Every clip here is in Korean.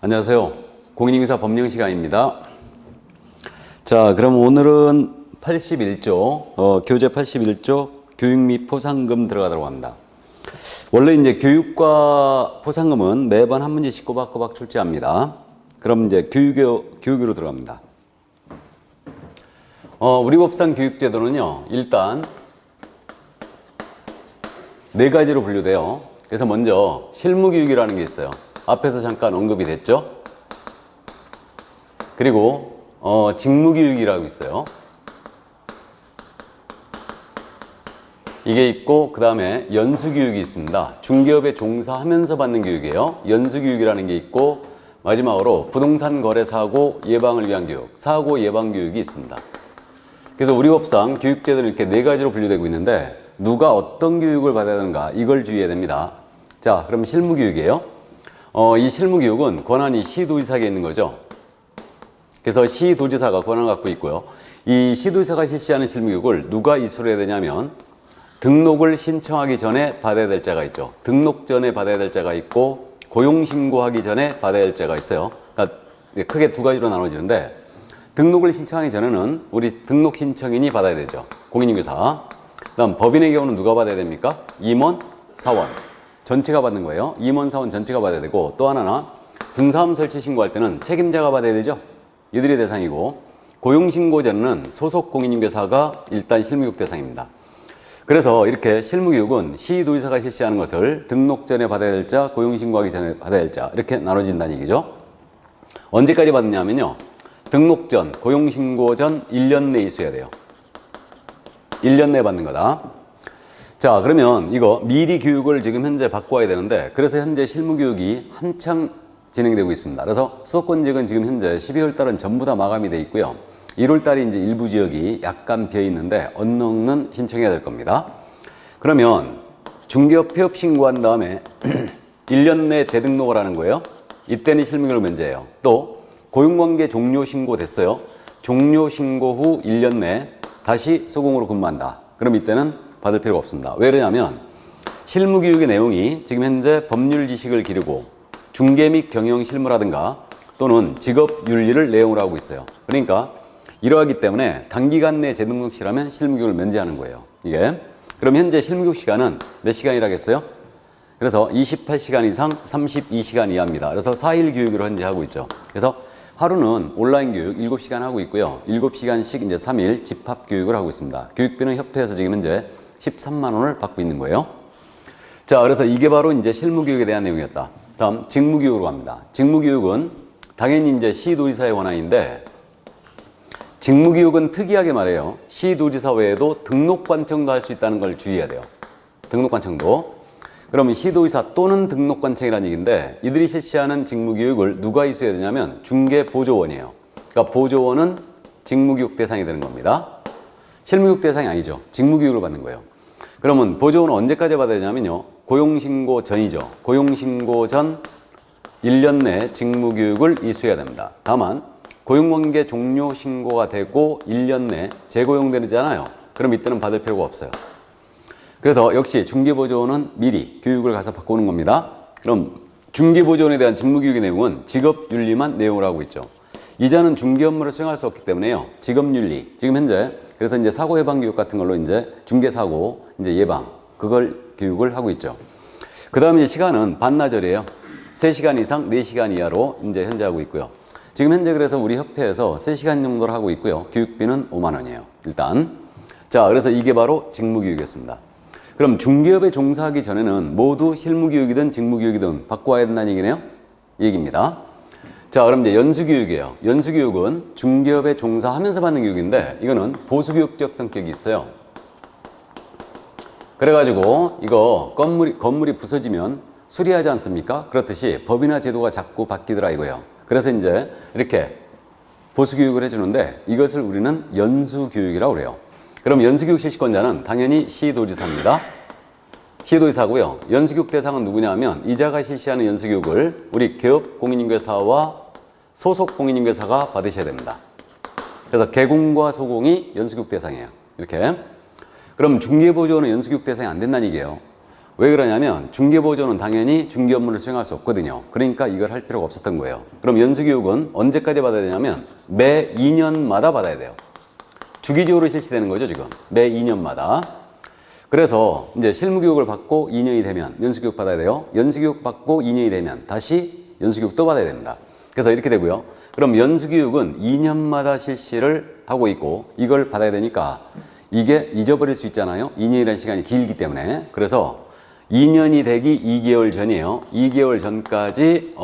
안녕하세요. 공인인증서 법령 시간입니다. 자, 그럼 오늘은 81조, 교재 81조 교육 및 포상금 들어가도록 합니다. 원래 이제 교육과 포상금은 매번 한 문제씩 꼬박꼬박 출제합니다. 그럼 이제 교육으로 들어갑니다. 우리 법상 교육제도는요, 일단 네 가지로 분류돼요. 그래서 먼저 실무교육이라는 게 있어요. 앞에서 잠깐 언급이 됐죠. 그리고 직무교육이라고 있어요. 이게 있고, 그 다음에 연수교육이 있습니다. 중개업에 종사하면서 받는 교육이에요. 연수교육이라는 게 있고, 마지막으로 부동산 거래 사고 예방을 위한 교육, 사고 예방 교육이 있습니다. 그래서 우리 법상 교육제도는 이렇게 네 가지로 분류되고 있는데, 누가 어떤 교육을 받아야 되는가, 이걸 주의해야 됩니다. 자, 그럼 실무교육이에요. 이 실무교육은 권한이 시도지사에게 있는 거죠. 그래서 시도지사가 권한을 갖고 있고요. 이 시도지사가 실시하는 실무교육을 누가 이수를 해야 되냐면, 등록을 신청하기 전에 받아야 될 자가 있죠. 등록 전에 받아야 될 자가 있고, 고용신고하기 전에 받아야 될 자가 있어요. 그러니까 크게 두 가지로 나눠지는데, 등록을 신청하기 전에는 우리 등록 신청인이 받아야 되죠. 공인인증서. 그 다음 법인의 경우는 누가 받아야 됩니까? 임원, 사원. 전체가 받는 거예요. 임원, 사원 전체가 받아야 되고, 또 하나는 분사함 설치 신고할 때는 책임자가 받아야 되죠. 이들이 대상이고, 고용신고 전에는 소속 공인인증서가 일단 실무교육 대상입니다. 그래서 이렇게 실무교육은 시도지사가 실시하는 것을 등록 전에 받아야 될 자, 고용신고하기 전에 받아야 될 자, 이렇게 나눠진다는 얘기죠. 언제까지 받느냐면요, 등록 전, 고용신고 전 1년 내에 있어야 돼요. 1년 내에 받는 거다. 자, 그러면 이거 미리 교육을 지금 현재 받고 와야 되는데, 그래서 현재 실무교육이 한창 진행되고 있습니다. 그래서 수도권직은 지금 현재 12월 달은 전부 다 마감이 돼 있고요. 1월 달에 이제 일부 지역이 약간 비어 있는데, 언론은 신청해야 될 겁니다. 그러면 중개업 폐업 신고한 다음에 1년 내 재등록을 하는 거예요. 이때는 실무교육을 면제해요. 또 고용관계 종료 신고 됐어요. 종료 신고 후 1년 내 다시 소공으로 근무한다. 그럼 이때는 받을 필요가 없습니다. 왜 그러냐면 실무교육의 내용이 지금 현재 법률 지식을 기르고 중개 및 경영 실무라든가 또는 직업윤리를 내용으로 하고 있어요. 그러니까 이러하기 때문에 단기간 내 재등록 시라면 실무교육을 면제하는 거예요. 이게. 그럼 현재 실무교육 시간은 몇 시간이라겠어요? 그래서 28시간 이상 32시간 이하입니다. 그래서 4일 교육으로 현재 하고 있죠. 그래서 하루는 온라인 교육 7시간 하고 있고요. 7시간씩 이제 3일 집합 교육을 하고 있습니다. 교육비는 협회에서 지금 현재 13만 원을 받고 있는 거예요. 자, 그래서 이게 바로 이제 실무교육에 대한 내용이었다. 다음 직무교육으로 갑니다. 직무교육은 당연히 이제 시도지사의 권한인데, 직무교육은 특이하게 말해요. 시도지사 외에도 등록관청도 할 수 있다는 걸 주의해야 돼요. 등록관청도. 그러면 시도지사 또는 등록관청이라는 얘기인데, 이들이 실시하는 직무교육을 누가 이수해야 되냐면 중개보조원이에요. 그러니까 보조원은 직무교육 대상이 되는 겁니다. 실무교육 대상이 아니죠. 직무교육을 받는 거예요. 그러면 보조원은 언제까지 받아야 되냐면요, 고용신고 전이죠. 고용신고 전 1년 내 직무교육을 이수해야 됩니다. 다만 고용관계 종료 신고가 되고 1년 내 재고용되잖아요. 그럼 이때는 받을 필요가 없어요. 그래서 역시 중개보조원은 미리 교육을 가서 받고 오는 겁니다. 그럼 중개보조원에 대한 직무교육의 내용은 직업윤리만 내용을 하고 있죠. 이자는 중개 업무를 수행할 수 없기 때문에요, 직업윤리, 지금 현재 그래서 이제 사고 예방 교육 같은 걸로 이제 중개사고 이제 예방, 그걸 교육을 하고 있죠. 그 다음에 시간은 반나절이에요. 3시간 이상 4시간 이하로 이제 현재 하고 있고요. 지금 현재 그래서 우리 협회에서 3시간 정도를 하고 있고요. 교육비는 5만 원이에요. 일단. 자, 그래서 이게 바로 직무교육이었습니다. 그럼 중개업에 종사하기 전에는 모두 실무교육이든 직무교육이든 받고 와야 된다는 얘기네요. 이 얘기입니다. 자, 그럼 이제 연수교육이에요. 연수교육은 중개업에 종사하면서 받는 교육인데, 이거는 보수교육적 성격이 있어요. 그래가지고 이거 건물이 부서지면 수리하지 않습니까? 그렇듯이 법이나 제도가 자꾸 바뀌더라 이거예요. 그래서 이제 이렇게 보수교육을 해주는데, 이것을 우리는 연수교육이라고 그래요. 그럼 연수교육 실시권자는 당연히 시도지사입니다. 시도지사고요. 연수교육 대상은 누구냐 하면, 이자가 실시하는 연수교육을 우리 개업 공인인증서와 소속 공인인증서가 받으셔야 됩니다. 그래서 개공과 소공이 연수교육 대상이에요. 이렇게. 그럼 중개보조원은 연수교육 대상이 안 된다는 얘기예요. 왜 그러냐면 중개보조는 당연히 중개 업무를 수행할 수 없거든요. 그러니까 이걸 할 필요가 없었던 거예요. 그럼 연수교육은 언제까지 받아야 되냐면 매 2년마다 받아야 돼요. 주기적으로 실시되는 거죠, 지금. 매 2년마다. 그래서 이제 실무교육을 받고 2년이 되면 연수교육 받아야 돼요. 연수교육 받고 2년이 되면 다시 연수교육 또 받아야 됩니다. 그래서 이렇게 되고요. 그럼 연수교육은 2년마다 실시를 하고 있고 이걸 받아야 되니까 이게 잊어버릴 수 있잖아요. 2년이라는 시간이 길기 때문에. 그래서 2년이 되기 2개월 전이에요. 2개월 전까지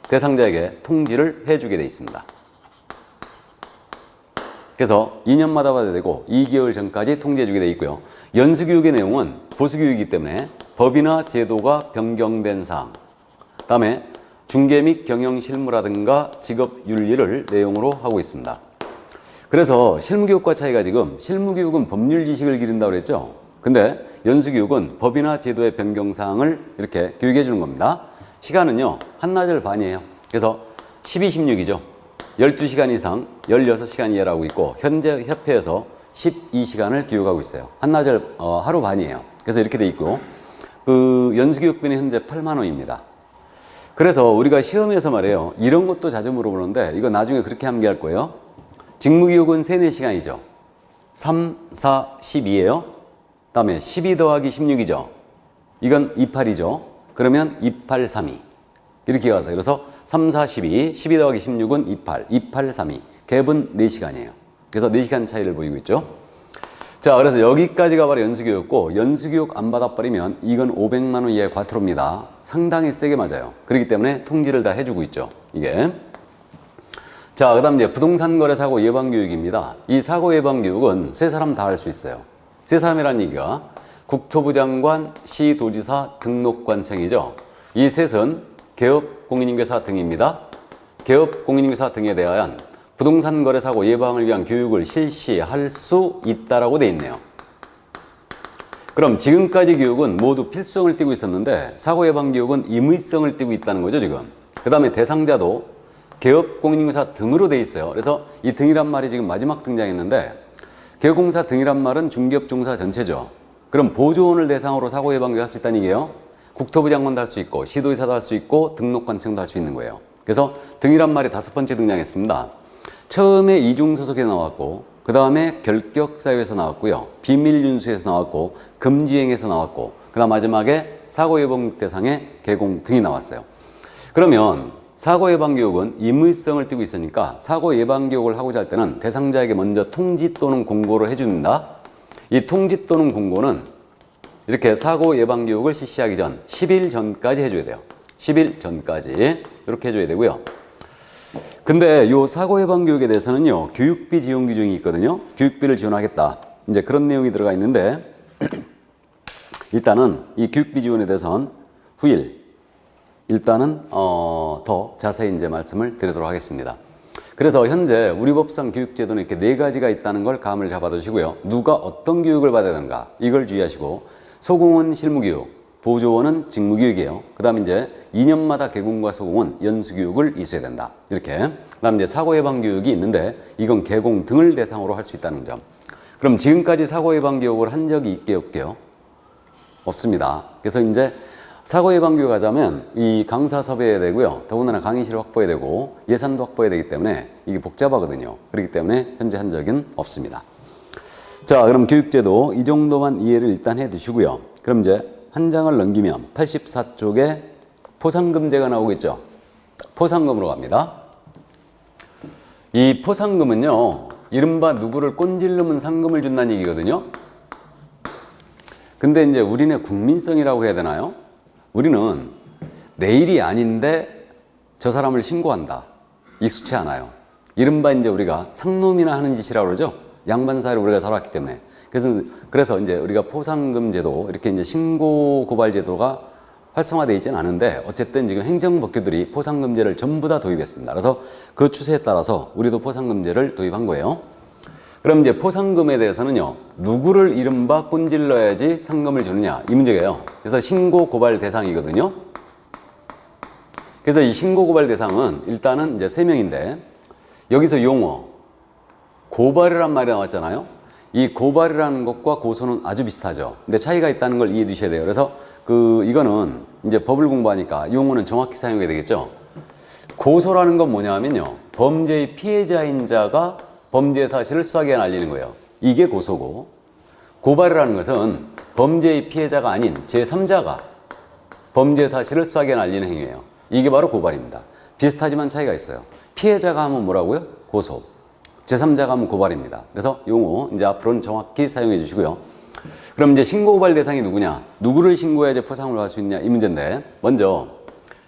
대상자에게 통지를 해주게 돼 있습니다. 그래서 2년마다 받아야 되고 2개월 전까지 통지해주게 돼 있고요. 연수교육의 내용은 보수교육이기 때문에 법이나 제도가 변경된 사항, 다음에 중개 및 경영 실무라든가 직업 윤리를 내용으로 하고 있습니다. 그래서 실무교육과 차이가 지금 실무교육은 법률 지식을 기른다고 그랬죠. 근데 연수교육은 법이나 제도의 변경 사항을 이렇게 교육해 주는 겁니다. 시간은요, 한나절 반이에요. 그래서 12, 16이죠. 12시간 이상 16시간 이하라고 있고 현재 협회에서 12시간을 교육하고 있어요. 한나절 하루 반이에요. 그래서 이렇게 돼 있고 그 연수교육비는 현재 8만 원입니다. 그래서 우리가 시험에서 말해요. 이런 것도 자주 물어보는데 이거 나중에 그렇게 암기할 거예요. 직무교육은 3, 4시간이죠. 3, 4, 12예요. 그 다음에 12 더하기 16이죠. 이건 28이죠. 그러면 28, 32. 이렇게 가서 그래서 3, 4, 12, 12 더하기 16은 28, 28, 32. 갭은 4시간이에요. 그래서 4시간 차이를 보이고 있죠. 자, 그래서 여기까지가 바로 연수교육고 연수교육 안 받아버리면 이건 500만 원 이하의 과태료입니다. 상당히 세게 맞아요. 그렇기 때문에 통지를 다 해주고 있죠. 이게. 자, 그 다음 이제 부동산 거래 사고 예방 교육입니다. 이 사고 예방 교육은 세 사람 다 할 수 있어요. 세 사람이라는 얘기가 국토부 장관, 시도지사, 등록관청이죠. 이 셋은 개업 공인인계사 등입니다. 개업 공인인계사 등에 대한 부동산 거래 사고 예방을 위한 교육을 실시할 수 있다라고 돼 있네요. 그럼 지금까지 교육은 모두 필수성을 띠고 있었는데 사고 예방 교육은 임의성을 띠고 있다는 거죠, 지금. 그 다음에 대상자도 개업 공인인계사 등으로 돼 있어요. 그래서 이 등이란 말이 지금 마지막 등장했는데 개업공사 등이란 말은 중개업 종사 전체죠. 그럼 보조원을 대상으로 사고 예방 교육 할 수 있다는 얘기예요. 국토부 장관도 할 수 있고 시도지사도 할 수 있고 등록관청도 할 수 있는 거예요. 그래서 등이란 말이 5번째 등장했습니다. 처음에 이중소속에서 나왔고 그 다음에 결격사유에서 나왔고요. 비밀윤수에서 나왔고 금지행에서 나왔고 그 다음 마지막에 사고예방 대상의 개공 등이 나왔어요. 그러면 사고예방교육은 임의성을 띠고 있으니까 사고예방교육을 하고자 할 때는 대상자에게 먼저 통지 또는 공고를 해줍니다. 이 통지 또는 공고는 이렇게 사고예방교육을 실시하기 전 10일 전까지 해줘야 돼요. 10일 전까지 이렇게 해줘야 되고요. 근데 이 사고예방교육에 대해서는요, 교육비 지원 규정이 있거든요. 교육비를 지원하겠다. 이제 그런 내용이 들어가 있는데, 일단은 이 교육비 지원에 대해서는 후일, 일단은, 더 자세히 이제 말씀을 드리도록 하겠습니다. 그래서 현재 우리 법상 교육제도는 이렇게 4가지가 있다는 걸 감을 잡아두시고요. 누가 어떤 교육을 받아야 되는가, 이걸 주의하시고, 소공은 실무교육, 보조원은 직무교육이에요. 그 다음에 이제 2년마다 개공과 소공은 연수교육을 이수해야 된다. 이렇게. 그 다음에 이제 사고예방교육이 있는데 이건 개공 등을 대상으로 할 수 있다는 점. 그럼 지금까지 사고예방교육을 한 적이 있게 없게요? 없습니다. 그래서 이제 사고예방교육 하자면 이 강사 섭외해야 되고요. 더군다나 강의실 확보해야 되고 예산도 확보해야 되기 때문에 이게 복잡하거든요. 그렇기 때문에 현재 한 적은 없습니다. 자, 그럼 교육제도 이 정도만 이해를 일단 해 두시고요. 그럼 이제 한 장을 넘기면 84쪽에 포상금제가 나오겠죠. 포상금으로 갑니다. 이 포상금은요, 이른바 누구를 꼰질르면 상금을 준다는 얘기거든요. 근데 이제 우리네 국민성이라고 해야 되나요? 우리는 내 일이 아닌데 저 사람을 신고한다. 익숙치 않아요. 이른바 이제 우리가 상놈이나 하는 짓이라고 그러죠. 양반 사이를 우리가 살아왔기 때문에. 그래서 이제 우리가 포상금 제도, 이렇게 이제 신고 고발 제도가 활성화되어 있지는 않은데, 어쨌든 지금 행정법규들이 포상금제를 전부 다 도입했습니다. 그래서 그 추세에 따라서 우리도 포상금제를 도입한 거예요. 그럼 이제 포상금에 대해서는요, 누구를 이른바 꼰질러야지 상금을 주느냐, 이 문제예요. 그래서 신고 고발 대상이거든요. 그래서 이 신고 고발 대상은 일단은 이제 3명인데, 여기서 용어, 고발이란 말이 나왔잖아요. 이 고발이라는 것과 고소는 아주 비슷하죠. 근데 차이가 있다는 걸 이해해 두셔야 돼요. 그래서 이거는 이제 법을 공부하니까 용어는 정확히 사용해야 되겠죠. 고소라는 건 뭐냐면요. 범죄의 피해자인 자가 범죄 사실을 수사기관에 알리는 거예요. 이게 고소고, 고발이라는 것은 범죄의 피해자가 아닌 제3자가 범죄 사실을 수사기관에 알리는 행위예요. 이게 바로 고발입니다. 비슷하지만 차이가 있어요. 피해자가 하면 뭐라고요? 고소. 제3자가 하면 고발입니다. 그래서 용어 이제 앞으로는 정확히 사용해 주시고요. 그럼 이제 신고고발 대상이 누구냐? 누구를 신고해야지 포상을 받을 수 있냐? 이 문제인데, 먼저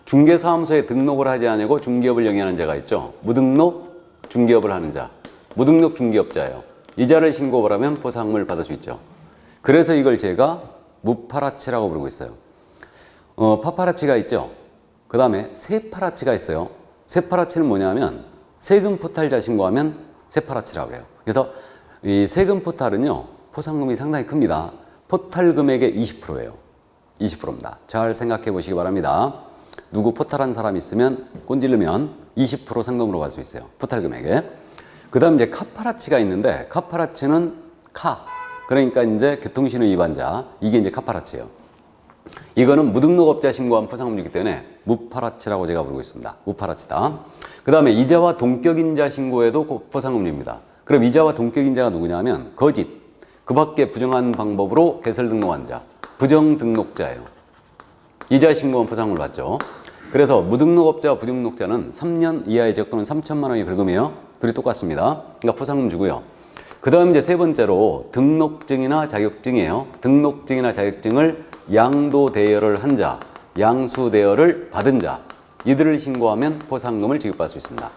중개사무소에 등록을 하지 않고 중개업을 영위하는 자가 있죠. 무등록 중개업을 하는 자, 무등록 중개업자예요. 이 자를 신고를 하면 포상금을 받을 수 있죠. 그래서 이걸 제가 무파라치라고 부르고 있어요. 파파라치가 있죠. 그 다음에 세파라치가 있어요. 세파라치는 뭐냐면 세금 포탈자 신고하면 세파라치라고 해요. 그래서 이 세금 포탈은요, 포상금이 상당히 큽니다. 포탈 금액의 20%예요. 20%입니다. 잘 생각해 보시기 바랍니다. 누구 포탈한 사람 있으면 꼰질르면 20% 상금으로 받을 수 있어요. 포탈 금액에. 그 다음 이제 카파라치가 있는데, 카파라치는 그러니까 이제 교통신호 위반자, 이게 이제 카파라치예요. 이거는 무등록업자 신고한 포상금이기 때문에 무파라치라고 제가 부르고 있습니다. 무파라치다. 그 다음에 이자와 동격인자 신고에도 포상금입니다. 그럼 이자와 동격인자가 누구냐면 거짓, 그 밖에 부정한 방법으로 개설 등록한 자, 부정 등록자예요. 이자 신고한 포상금을 받죠. 그래서 무등록업자와 부등록자는 3년 이하의 적 또는 3천만 원이 벌금이에요. 둘이 똑같습니다. 그러니까 포상금 주고요. 그 다음 이제 세 번째로 등록증이나 자격증이에요. 등록증이나 자격증을 양도 대여를 한 자, 양수 대여를 받은 자, 이들을 신고하면 포상금을 지급받을 수 있습니다.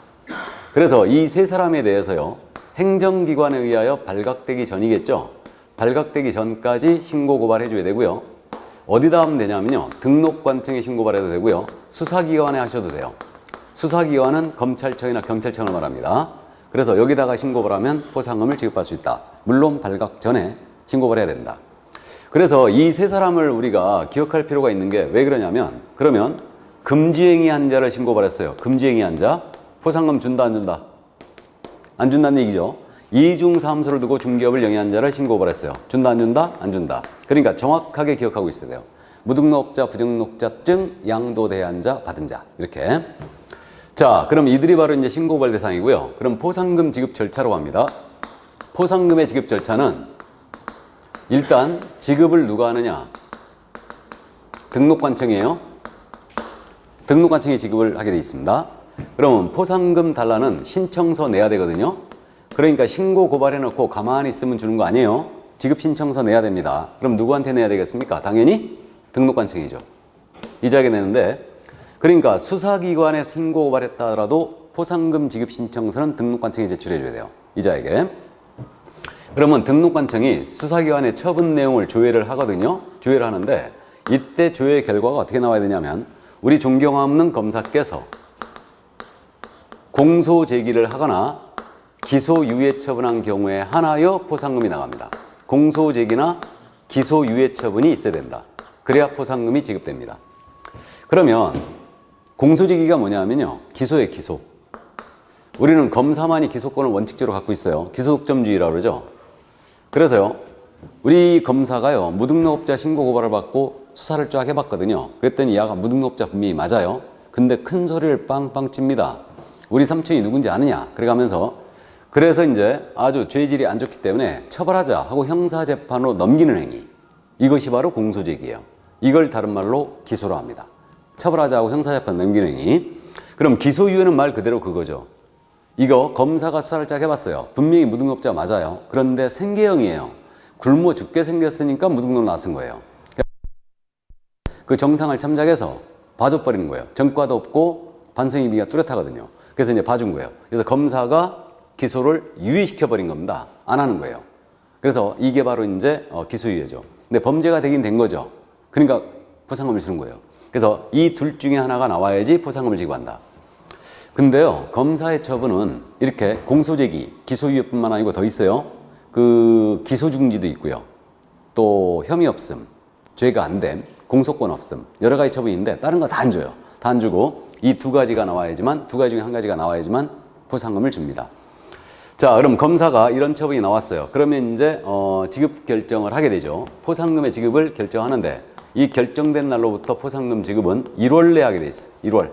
그래서 이 세 사람에 대해서요, 행정기관에 의하여 발각되기 전이겠죠. 발각되기 전까지 신고 고발해 줘야 되고요. 어디다 하면 되냐면요, 등록관청에 신고 고발해도 되고요, 수사기관에 하셔도 돼요. 수사기관은 검찰청이나 경찰청을 말합니다. 그래서 여기다가 신고를 하면 포상금을 지급받을 수 있다. 물론 발각 전에 신고를 해야 됩니다. 그래서 이 세 사람을 우리가 기억할 필요가 있는 게 왜 그러냐면, 그러면 금지행위 한 자를 신고받았어요. 금지행위 한 자, 포상금 준다 안 준다? 안 준다는 얘기죠. 이중사무소를 두고 중개업을 영위한 자를 신고받았어요. 준다 안 준다? 안 준다. 그러니까 정확하게 기억하고 있어야 돼요. 무등록업자, 부등록자증, 양도대한 자, 받은 자, 이렇게. 자, 그럼 이들이 바로 이제 신고고발 대상이고요. 그럼 포상금 지급 절차로 갑니다. 포상금의 지급 절차는 일단 지급을 누가 하느냐? 등록관청이에요. 등록관청이 지급을 하게 돼 있습니다. 그러면 포상금 달라는 신청서 내야 되거든요. 그러니까 신고 고발해놓고 가만히 있으면 주는 거 아니에요. 지급 신청서 내야 됩니다. 그럼 누구한테 내야 되겠습니까? 당연히 등록관청이죠. 이자에게 내는데, 그러니까 수사기관에 신고 고발했다 하더라도 포상금 지급 신청서는 등록관청에 제출해 줘야 돼요. 이자에게. 그러면 등록관청이 수사기관의 처분 내용을 조회를 하거든요. 조회를 하는데, 이때 조회 결과가 어떻게 나와야 되냐면, 우리 존경 없는 검사께서 공소 제기를 하거나 기소 유예 처분한 경우에 한하여 포상금이 나갑니다. 공소 제기나 기소 유예 처분이 있어야 된다. 그래야 포상금이 지급됩니다. 그러면 공소 제기가 뭐냐면요, 기소예요, 기소. 우리는 검사만이 기소권을 원칙적으로 갖고 있어요. 기소독점주의라고 그러죠. 그래서요, 우리 검사가요, 무등록업자 신고 고발을 받고 수사를 쫙 해봤거든요. 그랬더니 야가 무등록업자 분명히 맞아요. 근데 큰 소리를 빵빵 칩니다. 우리 삼촌이 누군지 아느냐? 그래서 이제 아주 죄질이 안 좋기 때문에 처벌하자 하고 형사재판으로 넘기는 행위. 이것이 바로 공소제기예요. 이걸 다른 말로 기소로 합니다. 처벌하자 하고 형사재판 넘기는 행위. 그럼 기소유예는 말 그대로 그거죠. 이거 검사가 수사를 쫙 해봤어요. 분명히 무등록업자 맞아요. 그런데 생계형이에요. 굶어 죽게 생겼으니까 무등록 나선 거예요. 그 정상을 참작해서 봐줘버리는 거예요. 전과도 없고 반성이미가 뚜렷하거든요. 그래서 이제 봐준 거예요. 그래서 검사가 기소를 유예시켜버린 겁니다. 안 하는 거예요. 그래서 이게 바로 이제 기소유예죠. 근데 범죄가 되긴 된 거죠. 그러니까 포상금을 주는 거예요. 그래서 이 둘 중에 하나가 나와야지 포상금을 지급한다. 근데요, 검사의 처분은 이렇게 공소제기, 기소유예뿐만 아니고 더 있어요. 그 기소중지도 있고요. 또 혐의 없음, 죄가 안 됨, 공소권 없음, 여러 가지 처분이 있는데 다른 거 다 안 줘요. 다 안 주고 이 두 가지가 나와야지만, 두 가지 중에 한 가지가 나와야지만 포상금을 줍니다. 자, 그럼 검사가 이런 처분이 나왔어요. 그러면 이제 지급 결정을 하게 되죠. 포상금의 지급을 결정하는데 이 결정된 날로부터 포상금 지급은 1월 내에 하게 돼 있어요. 1월.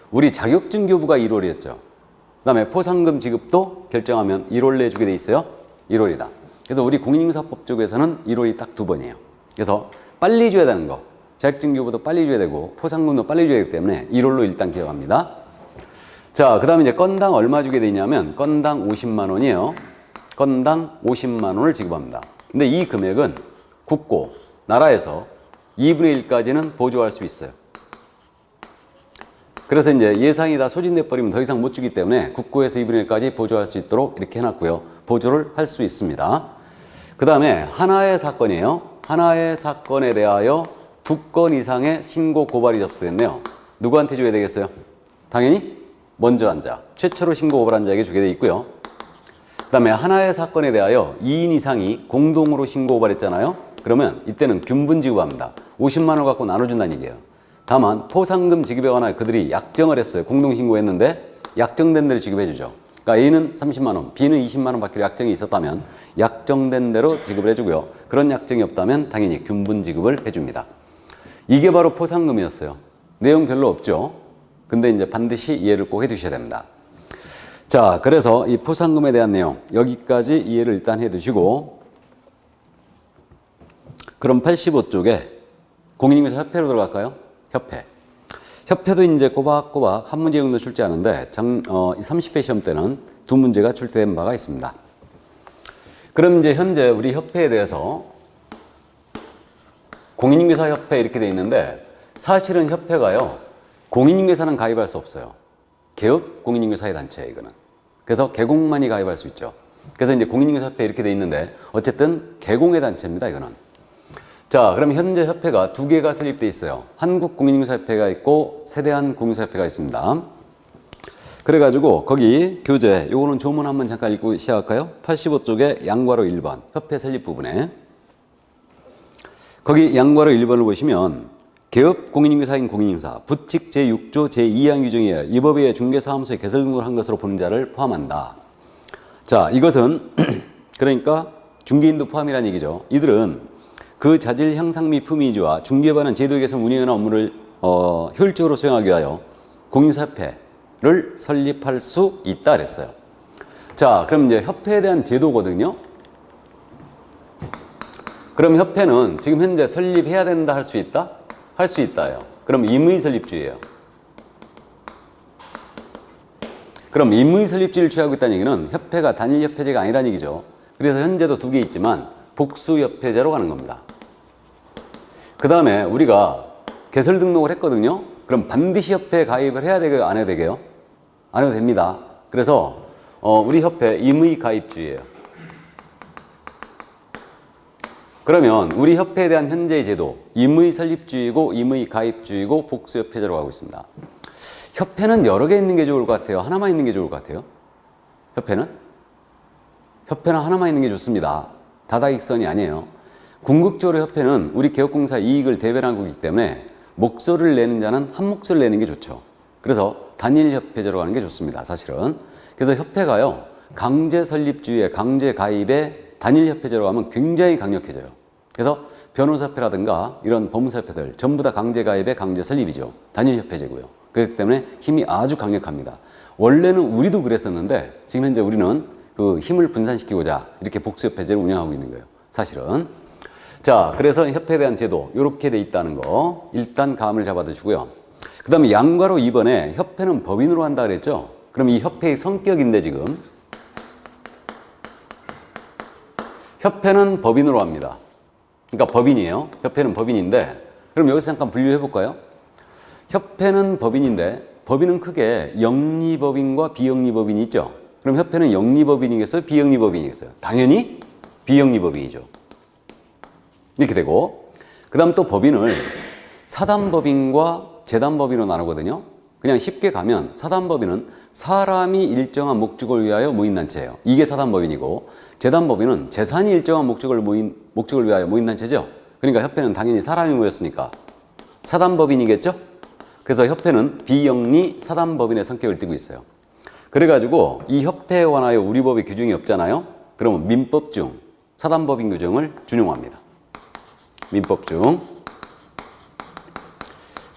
우리 자격증 교부가 1월이었죠. 그 다음에 포상금 지급도 결정하면 1월 내에 주게 돼 있어요. 1월이다. 그래서 우리 공인인증사법 쪽에서는 1월이 딱 2번이에요. 그래서 빨리 줘야 되는 거. 자격증 교부도 빨리 줘야 되고 포상금도 빨리 줘야 되기 때문에 1월로 일단 기억합니다. 자, 그 다음에 이제 건당 얼마 주게 되냐면 건당 50만 원이에요. 건당 50만 원을 지급합니다. 근데 이 금액은 국고, 나라에서 2분의 1까지는 보조할 수 있어요. 그래서 이제 예상이 다 소진돼 버리면 더 이상 못 주기 때문에 국고에서 2분의 1까지 보조할 수 있도록 이렇게 해놨고요. 보조를 할 수 있습니다. 그 다음에 하나의 사건이에요. 하나의 사건에 대하여 2건 이상의 신고 고발이 접수됐네요. 누구한테 줘야 되겠어요? 당연히 먼저 한 자, 최초로 신고 고발한 자에게 주게 돼 있고요. 그 다음에 하나의 사건에 대하여 2인 이상이 공동으로 신고 고발했잖아요. 그러면 이때는 균분 지급합니다. 50만 원 갖고 나눠준다는 얘기예요. 다만 포상금 지급에 관하여 그들이 약정을 했어요. 공동 신고했는데 약정된 대로 지급해 주죠. 그러니까 A는 30만 원, B는 20만 원 받기로 약정이 있었다면 약정된 대로 지급을 해주고요. 그런 약정이 없다면 당연히 균분 지급을 해줍니다. 이게 바로 포상금이었어요. 내용 별로 없죠. 근데 이제 반드시 이해를 꼭 해두셔야 됩니다. 자, 그래서 이 포상금에 대한 내용 여기까지 이해를 일단 해두시고, 그럼 85쪽에 공인인증서 협회로 들어갈까요? 협회. 협회도 이제 꼬박꼬박 한 문제 정도 출제하는데 30회 시험 때는 2문제가 출제된 바가 있습니다. 그럼 이제 현재 우리 협회에 대해서 공인인증서협회 이렇게 돼 있는데 사실은 협회가요, 공인인증서는 가입할 수 없어요. 개업 공인인증사회 단체예요, 이거는. 그래서 개공만이 가입할 수 있죠. 그래서 이제 공인인증서협회 이렇게 돼 있는데 어쨌든 개공의 단체입니다, 이거는. 자, 그럼 현재 협회가 2개가 설립돼 있어요. 한국공인인증서협회가 있고 세대한 공인인증서협회가 있습니다. 그래가지고 거기 교재, 요거는 조문 한번 잠깐 읽고 시작할까요? 85쪽에 양괄호 1번 협회 설립 부분에 거기 양괄호 1번을 보시면 개업 공인인증사인 공인인증사 부칙 제6조 제2항 규정에 이 법에 의해 중개사무소에 개설 등록을 한 것으로 보는 자를 포함한다. 자, 이것은 그러니까 중개인도 포함이라는 얘기죠. 이들은 그 자질 향상 및 품위유지와 중개반은 제도 개선 운영이나 업무를 효율적으로 수행하기 위하여 공인사협회를 설립할 수 있다 그랬어요. 자, 그럼 이제 협회에 대한 제도거든요. 그럼 협회는 지금 현재 설립해야 된다 할 수 있다? 할 수 있다예요. 그럼 임의 설립주의예요. 그럼 임의 설립주의를 취하고 있다는 얘기는 협회가 단일 협회제가 아니라는 얘기죠. 그래서 현재도 2개 있지만 복수 협회제로 가는 겁니다. 그 다음에 우리가 개설 등록을 했거든요. 그럼 반드시 협회에 가입을 해야 되고요, 안 해도 되게요? 안 해도 됩니다. 그래서 우리 협회 임의 가입주의예요. 그러면 우리 협회에 대한 현재의 제도 임의 설립주의고 임의 가입주의고 복수협회제로 가고 있습니다. 협회는 여러 개 있는 게 좋을 것 같아요? 하나만 있는 게 좋을 것 같아요? 협회는 하나만 있는 게 좋습니다. 다다익선이 아니에요. 궁극적으로 협회는 우리 개업공사 이익을 대변하는 거기 때문에 목소리를 내는 자는 한 목소리를 내는 게 좋죠. 그래서 단일협회제로 가는 게 좋습니다, 사실은. 그래서 협회가요, 강제 설립주의에 강제 가입에 단일협회제로 가면 굉장히 강력해져요. 그래서 변호사협회라든가 이런 법무사협회들 전부 다 강제 가입에 강제 설립이죠. 단일협회제고요. 그렇기 때문에 힘이 아주 강력합니다. 원래는 우리도 그랬었는데 지금 현재 우리는 그 힘을 분산시키고자 이렇게 복수협회제를 운영하고 있는 거예요, 사실은. 자, 그래서 협회에 대한 제도 이렇게 돼 있다는 거 일단 감을 잡아 두시고요. 그 다음에 양괄호 2번에 협회는 법인으로 한다 그랬죠. 그럼 이 협회의 성격인데 지금 협회는 법인으로 합니다. 그러니까 법인이에요. 협회는 법인인데 그럼 여기서 잠깐 분류해 볼까요? 협회는 법인인데 법인은 크게 영리법인과 비영리법인이 있죠. 그럼 협회는 영리법인이겠어요? 비영리법인이겠어요? 당연히 비영리법인이죠. 이렇게 되고, 그 다음 또 법인을 사단법인과 재단법인으로 나누거든요. 그냥 쉽게 가면 사단법인은 사람이 일정한 목적을 위하여 모인 단체예요. 이게 사단법인이고, 재단법인은 재산이 일정한 목적을 위하여 모인 단체죠. 그러니까 협회는 당연히 사람이 모였으니까 사단법인이겠죠. 그래서 협회는 비영리 사단법인의 성격을 띠고 있어요. 그래가지고 이 협회에 관하여 우리 법에 규정이 없잖아요. 그러면 민법 중 사단법인 규정을 준용합니다. 민법 중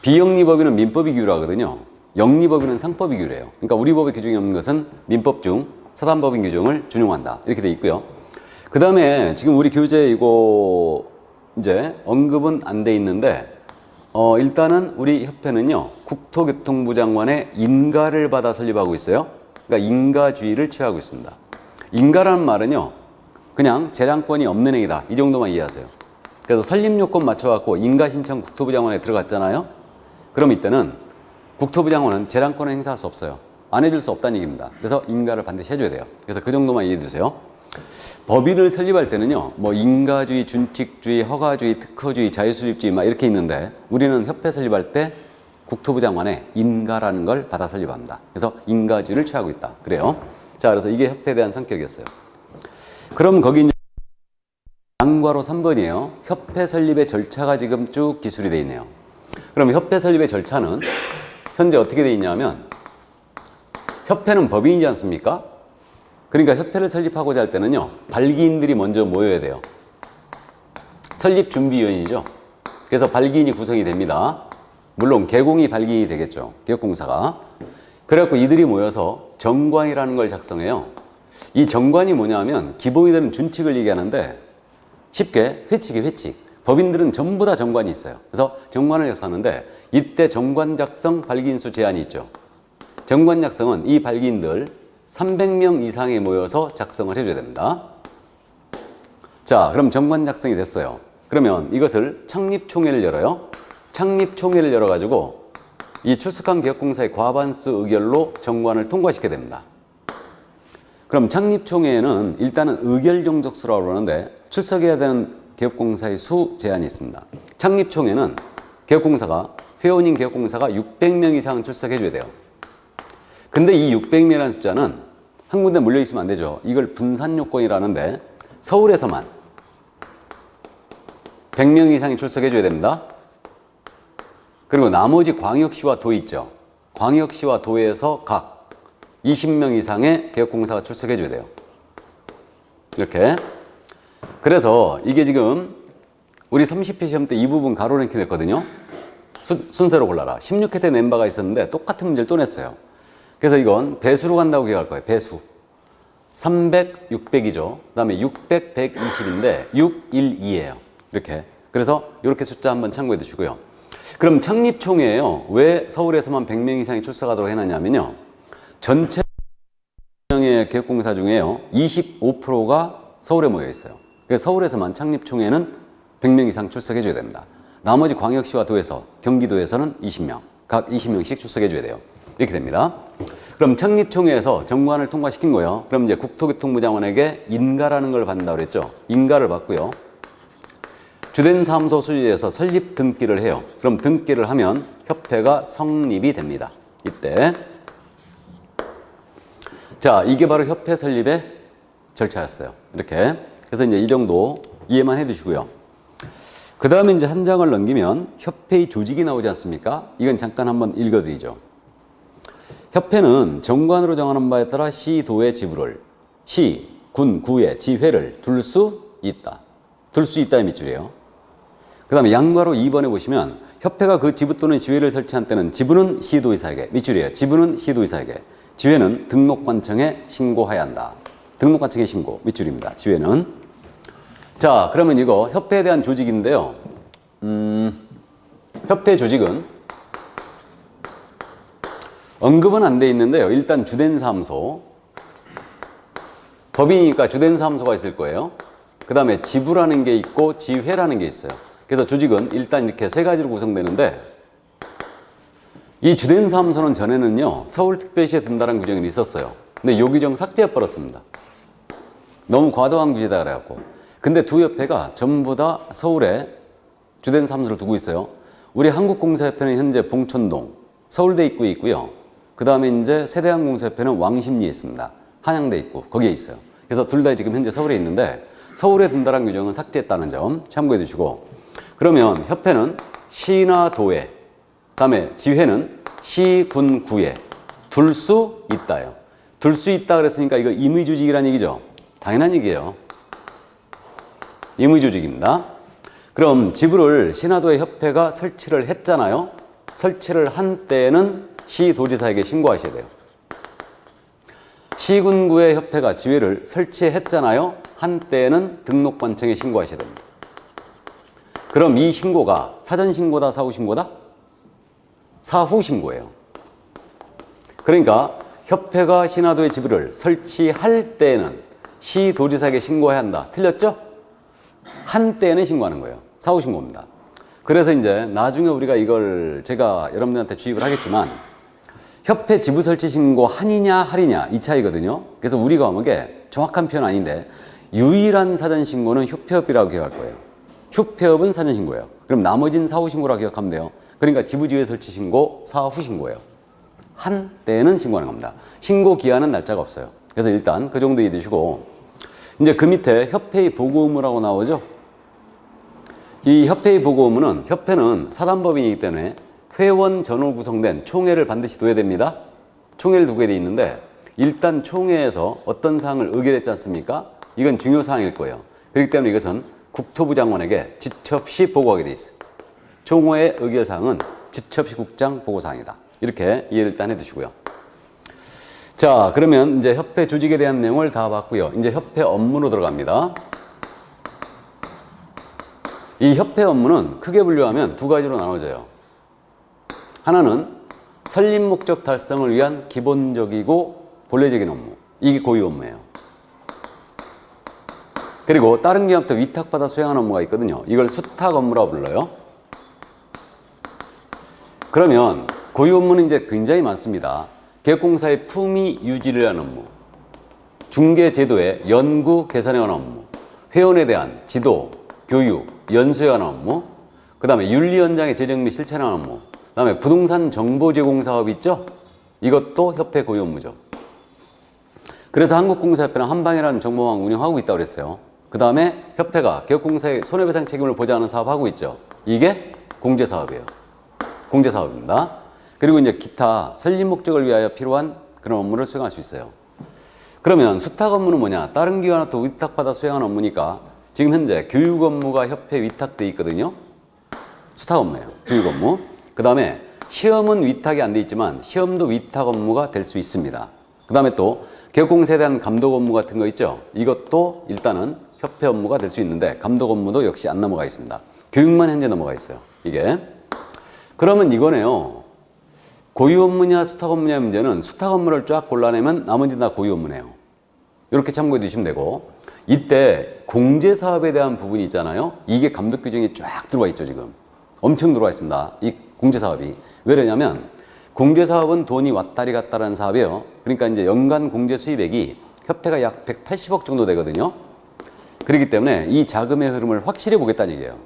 비영리법인은 민법이 규율하거든요. 영리법인은 상법이 규율해요. 그러니까 우리 법에 규정이 없는 것은 민법 중 사단법인 규정을 준용한다. 이렇게 돼 있고요. 그 다음에 지금 우리 교재에 이거 이제 언급은 안 돼 있는데 일단은 우리 협회는요 국토교통부 장관의 인가를 받아 설립하고 있어요. 그러니까 인가주의를 취하고 있습니다. 인가라는 말은요 그냥 재량권이 없는 행위다 이 정도만 이해하세요. 그래서 설립 요건 맞춰갖고 인가 신청 국토부 장관에 들어갔잖아요. 그럼 이때는 국토부 장관은 재량권을 행사할 수 없어요. 안 해줄 수 없다는 얘기입니다. 그래서 인가를 반드시 해줘야 돼요. 그래서 그 정도만 이해해 주세요. 법인을 설립할 때는요 뭐 인가주의, 준칙주의, 허가주의, 특허주의, 자유수립주의 막 이렇게 있는데 우리는 협회 설립할 때 국토부 장관의 인가라는 걸 받아 설립합니다. 그래서 인가주의를 취하고 있다. 그래요. 자, 그래서 이게 협회에 대한 성격이었어요. 그럼 거기 이제 양괄호 3번이에요. 협회 설립의 절차가 지금 쭉 기술이 되어 있네요. 그럼 협회 설립의 절차는 현재 어떻게 되어 있냐면 협회는 법인이지 않습니까? 그러니까 협회를 설립하고자 할 때는요 발기인들이 먼저 모여야 돼요. 설립준비위원이죠. 그래서 발기인이 구성이 됩니다. 물론 개공이 발기인이 되겠죠. 기업공사가. 그래갖고 이들이 모여서 정관이라는 걸 작성해요. 이 정관이 뭐냐면 기본이 되는 준칙을 얘기하는데 쉽게 회칙이에요. 회칙. 법인들은 전부 다 정관이 있어요. 그래서 정관을 작성하는데 이때 정관 작성 발기인 수 제한이 있죠. 정관 작성은 이 발기인들 300명 이상이 모여서 작성을 해줘야 됩니다. 자, 그럼 정관 작성이 됐어요. 그러면 이것을 창립총회를 열어요. 창립총회를 열어가지고 이 출석한 기업공사의 과반수 의결로 정관을 통과시켜야 됩니다. 그럼 창립총회에는 일단은 의결종족수라고 그러는데 출석해야 되는 기업공사의 수 제한이 있습니다. 창립총회는 기업공사가 회원인 기업공사가 600명 이상 출석해줘야 돼요. 근데 이 600명이라는 숫자는 한 군데 몰려있으면 안 되죠. 이걸 분산요건이라는데 서울에서만 100명 이상이 출석해줘야 됩니다. 그리고 나머지 광역시와 도 있죠. 광역시와 도에서 각 20명 이상의 기업공사가 출석해줘야 돼요. 이렇게. 그래서 이게 지금 우리 30회 시험 때 이 부분 가로 랭킹 됐거든요. 순서로 골라라. 16회 때 낸 바가 있었는데 똑같은 문제를 또 냈어요. 그래서 이건 배수로 간다고 기억할 거예요. 배수. 300, 600이죠. 그 다음에 600, 120인데 6, 1, 2예요. 이렇게. 그래서 이렇게 숫자 한번 참고해 두시고요. 그럼 창립총회예요. 왜 서울에서만 100명 이상이 출석하도록 해놨냐면요. 전체 명의 기업공사 중에요. 25%가 서울에 모여 있어요. 그래서 서울에서만 창립총회는 100명 이상 출석해 줘야 됩니다. 나머지 광역시와 도에서, 경기도에서는 20명, 각 20명씩 출석해 줘야 돼요. 이렇게 됩니다. 그럼 창립총회에서 정관을 통과시킨 거예요. 그럼 이제 국토교통부 장관에게 인가라는 걸 받는다고 그랬죠. 인가를 받고요. 주된 사무소 수지에서 설립 등기를 해요. 그럼 등기를 하면 협회가 성립이 됩니다. 이때. 자, 이게 바로 협회 설립의 절차였어요. 이렇게. 그래서 이제 이 정도 이해만 해 두시고요. 그 다음에 이제 한 장을 넘기면 협회의 조직이 나오지 않습니까? 이건 잠깐 한번 읽어드리죠. 협회는 정관으로 정하는 바에 따라 시, 도의 지부를 시, 군, 구의 지회를 둘 수 있다. 둘 수 있다의 밑줄이에요. 그 다음에 양괄호 2번에 보시면 협회가 그 지부 또는 지회를 설치한 때는 지부는 시도의사에게, 밑줄이에요. 지부는 시도의사에게, 지회는 등록관청에 신고해야 한다. 등록관청에 신고, 밑줄입니다. 지회는. 자, 그러면 이거 협회에 대한 조직인데요. 협회 조직은 언급은 안 돼 있는데요. 일단 주된 사무소, 법인이니까 주된 사무소가 있을 거예요. 그 다음에 지부라는 게 있고 지회라는 게 있어요. 그래서 조직은 일단 이렇게 세 가지로 구성되는데 이 주된 사무소는 전에는요 서울특별시에 든다는 규정이 있었어요. 근데 이 규정 삭제해버렸습니다. 너무 과도한 규제다 그래갖고. 근데 두 협회가 전부 다 서울에 주된 사무소를 두고 있어요. 우리 한국공사협회는 현재 봉천동, 서울대 입구에 있고요. 그 다음에 이제 세대항공사협회는 왕십리에 있습니다. 한양대 입구, 거기에 있어요. 그래서 둘 다 지금 현재 서울에 있는데 서울에 둔다는 규정은 삭제했다는 점 참고해 두시고, 그러면 협회는 시나 도에, 그 다음에 지회는 시, 군, 구에 둘 수 있다요. 둘 수 있다 그랬으니까 이거 임의조직이라는 얘기죠. 당연한 얘기예요. 임의조직입니다. 그럼 지부를 시나도의 협회가 설치를 했잖아요. 설치를 한 때에는 시도지사에게 신고하셔야 돼요. 시군구의 협회가 지회를 설치했잖아요. 한 때에는 등록관청에 신고하셔야 됩니다. 그럼 이 신고가 사전신고다, 사후신고다? 사후신고예요. 그러니까 협회가 신화도의 지부를 설치할 때에는 시도지사에게 신고해야 한다. 틀렸죠? 한 때에는 신고하는 거예요. 사후신고입니다. 그래서 이제 나중에 우리가 이걸 제가 여러분들한테 주입을 하겠지만 협회 지부 설치 신고 하느냐 하리냐 이 차이거든요. 그래서 우리가 어머게 정확한 표현 아닌데 유일한 사전신고는 휴폐업이라고 기억할 거예요. 휴폐업은 사전신고예요. 그럼 나머지는 사후신고라고 기억하면 돼요. 그러니까 지부지회 설치 신고 사후신고예요. 한 때에는 신고하는 겁니다. 신고 기한은 날짜가 없어요. 그래서 일단 그 정도 이해해 주시고 이제 그 밑에 협회의 보고 의무라고 나오죠. 이 협회의 보고 의무는 협회는 사단법인이기 때문에 회원 전후 구성된 총회를 반드시 둬야 됩니다. 총회를 두게 돼 있는데 일단 총회에서 어떤 사항을 의결했지 않습니까? 이건 중요 사항일 거예요. 그렇기 때문에 이것은 국토부 장관에게 지첩시 보고하게 돼 있어요. 총회의 의결사항은 지첩시 국장 보고사항이다. 이렇게 이해를 일단 해두시고요. 자, 그러면 이제 협회 조직에 대한 내용을 다 봤고요. 이제 협회 업무로 들어갑니다. 이 협회 업무는 크게 분류하면 두 가지로 나눠져요. 하나는 설립 목적 달성을 위한 기본적이고 본래적인 업무. 이게 고유 업무예요. 그리고 다른 기업부터 위탁받아 수행하는 업무가 있거든요. 이걸 수탁 업무라고 불러요. 그러면 고유 업무는 이제 굉장히 많습니다. 계획공사의 품위 유지를 하는 업무, 중개제도의 연구 개선에 관한 업무, 회원에 대한 지도, 교육, 연수에 관한 업무, 그 다음에 윤리연장의 제정 및 실천에 관한 업무, 그 다음에 부동산 정보 제공 사업 있죠? 이것도 협회 고유 업무죠. 그래서 한국공사협회는 한방이라는 정보망 운영하고 있다고 그랬어요. 그 다음에 협회가 계획공사의 손해배상 책임을 보장하는 사업하고 있죠. 이게 공제사업이에요. 공제사업입니다. 그리고 이제 기타 설립 목적을 위하여 필요한 그런 업무를 수행할 수 있어요. 그러면 수탁 업무는 뭐냐? 다른 기관한테 위탁받아 수행하는 업무니까 지금 현재 교육 업무가 협회에 위탁돼 있거든요. 수탁 업무예요. 교육 업무. 그 다음에 시험은 위탁이 안 돼 있지만 시험도 위탁 업무가 될 수 있습니다. 그 다음에 또 계획공사에 대한 감독 업무 같은 거 있죠. 이것도 일단은 협회 업무가 될 수 있는데 감독 업무도 역시 안 넘어가 있습니다. 교육만 현재 넘어가 있어요. 이게. 그러면 이거네요. 고유 업무냐 수탁 업무냐 문제는 수탁 업무를 쫙 골라내면 나머지 다 고유 업무네요. 이렇게 참고해 두시면 되고 이때 공제사업에 대한 부분이 있잖아요. 이게 감독 규정이 쫙 들어와 있죠. 지금 엄청 들어와 있습니다. 이 공제사업이. 왜냐면 공제사업은 돈이 왔다리 갔다라는 사업이에요. 그러니까 이제 연간 공제 수입액이 협회가 약 180억 정도 되거든요. 그렇기 때문에 이 자금의 흐름을 확실히 보겠다는 얘기예요.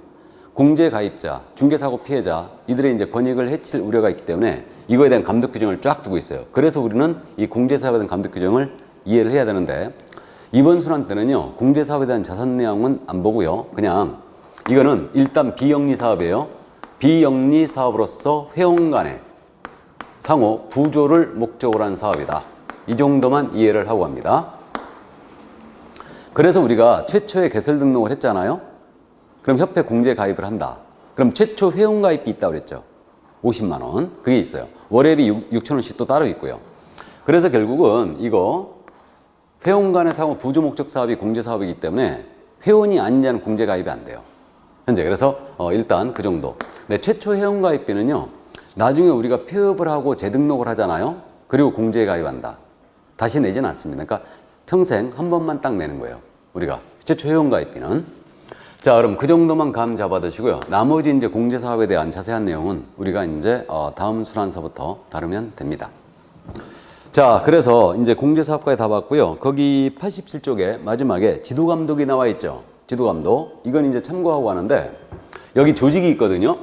공제 가입자, 중개사고 피해자 이들의 이제 권익을 해칠 우려가 있기 때문에 이거에 대한 감독 규정을 쫙 두고 있어요. 그래서 우리는 이 공제사업에 대한 감독 규정을 이해를 해야 되는데 이번 순환 때는요. 공제사업에 대한 자산 내용은 안 보고요. 그냥 이거는 일단 비영리 사업이에요. 비영리 사업으로서 회원 간의 상호 부조를 목적으로 한 사업이다. 이 정도만 이해를 하고 갑니다. 그래서 우리가 최초에 개설 등록을 했잖아요. 그럼 협회 공제 가입을 한다. 그럼 최초 회원 가입비 있다고 그랬죠. 50만 원. 그게 있어요. 월회비 6천 원씩 또 따로 있고요. 그래서 결국은 이거 회원 간의 상호 부조 목적 사업이 공제 사업이기 때문에 회원이 아닌 자는 공제 가입이 안 돼요. 현재. 그래서 일단 그 정도. 네, 최초 회원 가입비는요. 나중에 우리가 폐업을 하고 재등록을 하잖아요. 그리고 공제에 가입한다. 다시 내지는 않습니다. 그러니까 평생 한 번만 딱 내는 거예요. 우리가 최초 회원 가입비는. 자, 그럼 그 정도만 감 잡아두시고요. 나머지 이제 공제사업에 대한 자세한 내용은 우리가 이제 다음 순환서부터 다루면 됩니다. 자, 그래서 이제 공제사업까지 다 봤고요. 거기 87쪽에 마지막에 지도감독이 나와 있죠. 지도감독. 이건 이제 참고하고 하는데 여기 조직이 있거든요.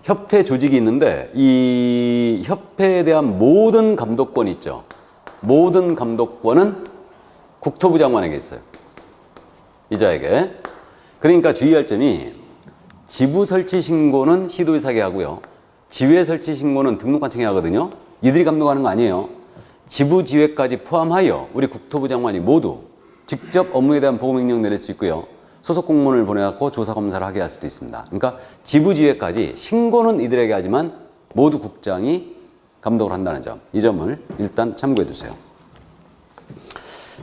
협회 조직이 있는데 이 협회에 대한 모든 감독권이 있죠. 모든 감독권은 국토부 장관에게 있어요. 이자에게. 그러니까 주의할 점이 지부 설치 신고는 시도의사에게 하고요. 지회 설치 신고는 등록관청에 하거든요. 이들이 감독하는 거 아니에요. 지부 지회까지 포함하여 우리 국토부 장관이 모두 직접 업무에 대한 보고명령 내릴 수 있고요. 소속 공무원을 보내갖고 조사 검사를 하게 할 수도 있습니다. 그러니까 지부지회까지 신고는 이들에게 하지만 모두 국장이 감독을 한다는 점, 이 점을 일단 참고해 두세요.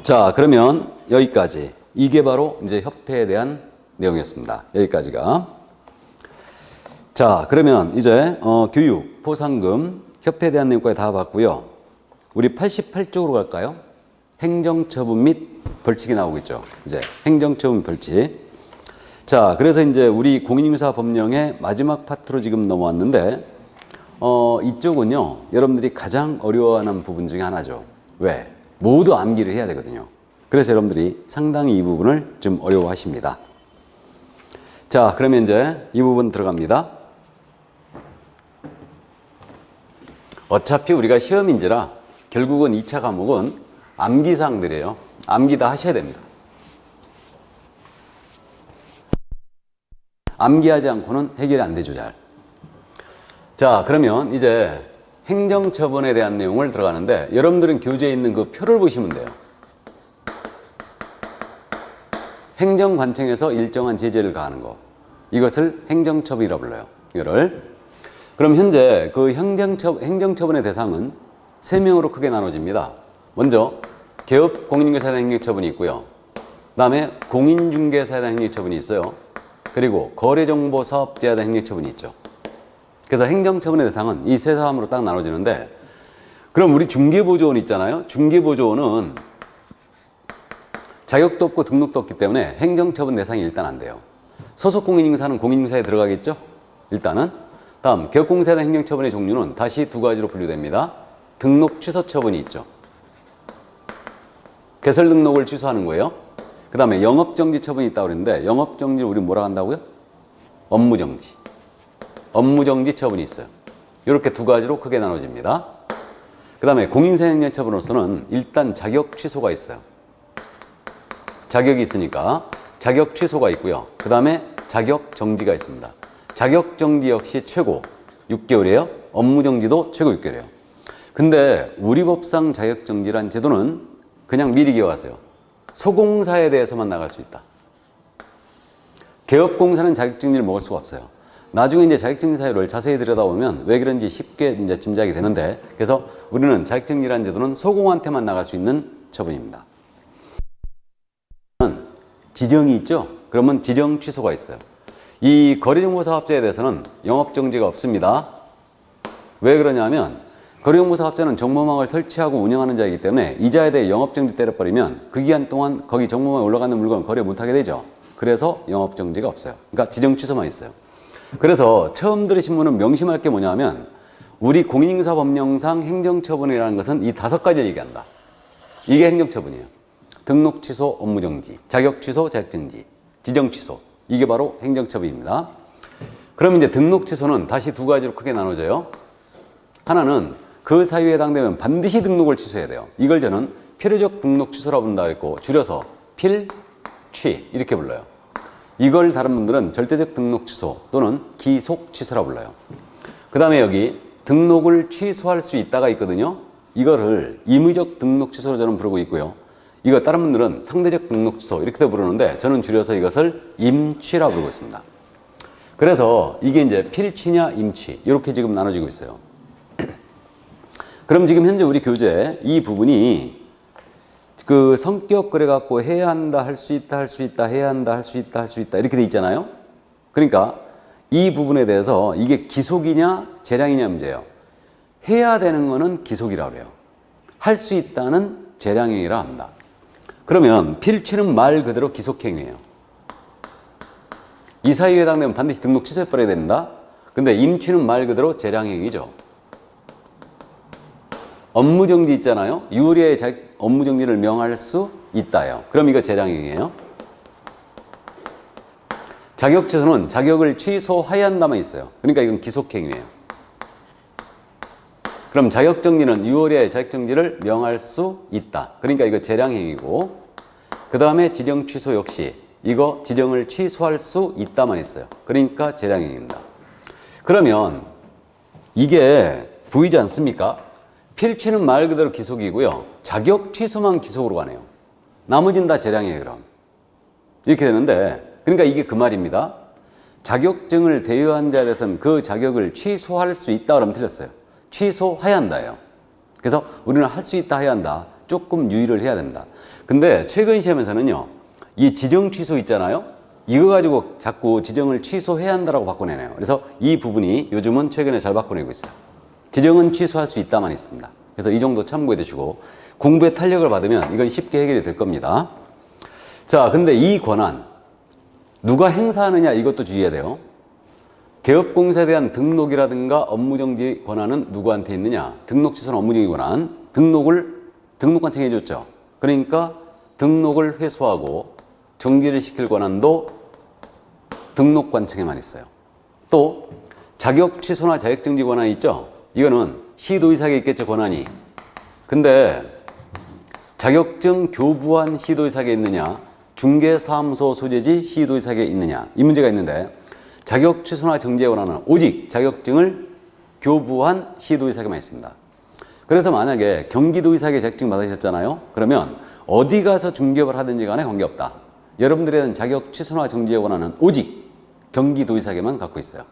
자, 그러면 여기까지. 이게 바로 이제 협회에 대한 내용이었습니다. 여기까지가. 자, 그러면 이제 교육, 포상금, 협회에 대한 내용까지 다 봤고요. 우리 88쪽으로 갈까요? 행정처분 및 벌칙이 나오고 있죠. 이제 행정처분 벌칙. 자, 그래서 이제 우리 공인중개사 법령의 마지막 파트로 지금 넘어왔는데, 이쪽은요, 여러분들이 가장 어려워하는 부분 중에 하나죠. 왜? 모두 암기를 해야 되거든요. 그래서 여러분들이 상당히 이 부분을 좀 어려워하십니다. 자, 그러면 이제 이 부분 들어갑니다. 어차피 우리가 시험인지라 결국은 2차 과목은 암기사항들이에요. 암기 다 하셔야 됩니다. 암기하지 않고는 해결이 안 되죠, 잘. 자, 그러면 이제 행정처분에 대한 내용을 들어가는데, 여러분들은 교재에 있는 그 표를 보시면 돼요. 행정관청에서 일정한 제재를 가하는 거, 이것을 행정처분이라고 불러요. 이거를. 그럼 현재 그 행정처분의 대상은 3명으로 크게 나눠집니다. 먼저 개업 공인중개사에 대한 행정처분이 있고요. 그 다음에 공인중개사에 대한 행정처분이 있어요. 그리고 거래정보사업자에 대한 행정처분이 있죠. 그래서 행정처분의 대상은 이 세 사람으로 딱 나눠지는데, 그럼 우리 중개보조원 있잖아요. 중개보조원은 자격도 없고 등록도 없기 때문에 행정처분 대상이 일단 안 돼요. 소속 공인중개사는 공인중개사에 들어가겠죠? 일단은. 다음, 개업공사에 대한 행정처분의 종류는 다시 두 가지로 분류됩니다. 등록 취소 처분이 있죠. 개설 등록을 취소하는 거예요. 그 다음에 영업정지 처분이 있다고 그랬는데, 영업정지를 우리 뭐라 한다고요? 업무정지. 업무정지 처분이 있어요. 이렇게 두 가지로 크게 나눠집니다. 그 다음에 공인사행정처분으로서는 일단 자격 취소가 있어요. 자격이 있으니까 자격 취소가 있고요. 그 다음에 자격 정지가 있습니다. 자격 정지 역시 최고 6개월이에요. 업무 정지도 최고 6개월이에요. 근데 우리 법상 자격 정지란 제도는 그냥 미리 기억하세요. 소공사에 대해서만 나갈 수 있다. 개업공사는 자격 정지를 먹을 수가 없어요. 나중에 이제 자격 정지 사유를 자세히 들여다보면 왜 그런지 쉽게 이제 짐작이 되는데, 그래서 우리는 자격 정지란 제도는 소공한테만 나갈 수 있는 처분입니다. 지정이 있죠? 그러면 지정 취소가 있어요. 이 거래정보사업자에 대해서는 영업정지가 없습니다. 왜 그러냐면 거래정보사업자는 정보망을 설치하고 운영하는 자이기 때문에 이자에 대해 영업정지 때려버리면 그 기간 동안 거기 정보망에 올라가는 물건을 거래 못하게 되죠. 그래서 영업정지가 없어요. 그러니까 지정 취소만 있어요. 그래서 처음 들으신 분은 명심할 게 뭐냐면, 우리 공인중개사법령상 행정처분이라는 것은 이 5가지를 얘기한다. 이게 행정처분이에요. 등록 취소, 업무 정지, 자격 취소, 자격 정지, 지정 취소. 이게 바로 행정처분입니다. 그럼 이제 등록 취소는 다시 두 가지로 크게 나눠져요. 하나는 그 사유에 해당되면 반드시 등록을 취소해야 돼요. 이걸 저는 필요적 등록 취소라고 부른다고 했고, 줄여서 필취 이렇게 불러요. 이걸 다른 분들은 절대적 등록 취소 또는 기속 취소라고 불러요. 그 다음에 여기 등록을 취소할 수 있다가 있거든요. 이거를 임의적 등록 취소로 저는 부르고 있고요. 이거 다른 분들은 상대적 등록 취소 이렇게도 부르는데, 저는 줄여서 이것을 임취라고 부르고 있습니다. 그래서 이게 이제 필취냐 임취 이렇게 지금 나눠지고 있어요. 그럼 지금 현재 우리 교재에 이 부분이 그 성격 그래갖고 해야 한다, 할 수 있다, 할 수 있다, 해야 한다, 할 수 있다, 할 수 있다 이렇게 돼 있잖아요. 그러니까 이 부분에 대해서 이게 기속이냐 재량이냐 문제예요. 해야 되는 거는 기속이라고 그래요. 할 수 있다는 재량행위라 합니다. 그러면 필취는 말 그대로 기속행위예요. 이 사유에 해당되면 반드시 등록 취소해버려야 됩니다. 근데 임취는 말 그대로 재량행위죠. 업무정지 있잖아요. 유리에 업무정지를 명할 수 있다요. 그럼 이거 재량행위예요. 자격취소는 자격을 취소해야 한다만 있어요. 그러니까 이건 기속행위예요. 그럼 자격정지는 6월에 자격정지를 명할 수 있다. 그러니까 이거 재량행위고, 그 다음에 지정취소 역시 이거 지정을 취소할 수 있다만 있어요. 그러니까 재량행위입니다. 그러면 이게 보이지 않습니까? 필취는 말 그대로 기속이고요. 자격 취소만 기속으로 가네요. 나머지는 다 재량이에요. 그럼 이렇게 되는데, 그러니까 이게 그 말입니다. 자격증을 대여한 자에 대해서는 그 자격을 취소할 수 있다 그러면 틀렸어요. 취소해야 한다예요. 그래서 우리는 할 수 있다 해야 한다. 조금 유의를 해야 됩니다. 근데 최근 시험에서는요, 이 지정 취소 있잖아요. 이거 가지고 자꾸 지정을 취소해야 한다라고 바꿔내네요. 그래서 이 부분이 요즘은 최근에 잘 바꿔내고 있어요. 지정은 취소할 수 있다만 있습니다. 그래서 이 정도 참고해 두시고 공부에 탄력을 받으면 이건 쉽게 해결이 될 겁니다. 자, 근데 이 권한 누가 행사하느냐 이것도 주의해야 돼요. 개업공사에 대한 등록이라든가 업무정지 권한은 누구한테 있느냐? 등록 취소나 업무정지 권한, 등록관청에 해줬죠. 그러니까 등록을 회수하고 정지를 시킬 권한도 등록관청에만 있어요. 또 자격 취소나 자격정지 권한이 있죠. 이거는 시도의사에게 있겠죠, 권한이. 근데 자격증 교부한 시도의사에게 있느냐, 중개사무소 소재지 시도의사에게 있느냐, 이 문제가 있는데 자격 취소나 정지의 권한은 오직 자격증을 교부한 시도의사에게만 있습니다. 그래서 만약에 경기도의사에게 자격증 받으셨잖아요. 그러면 어디 가서 중개업을 하든지 간에 관계없다. 여러분들에 대한 자격 취소나 정지의 권한은 오직 경기도의사에게만 갖고 있어요.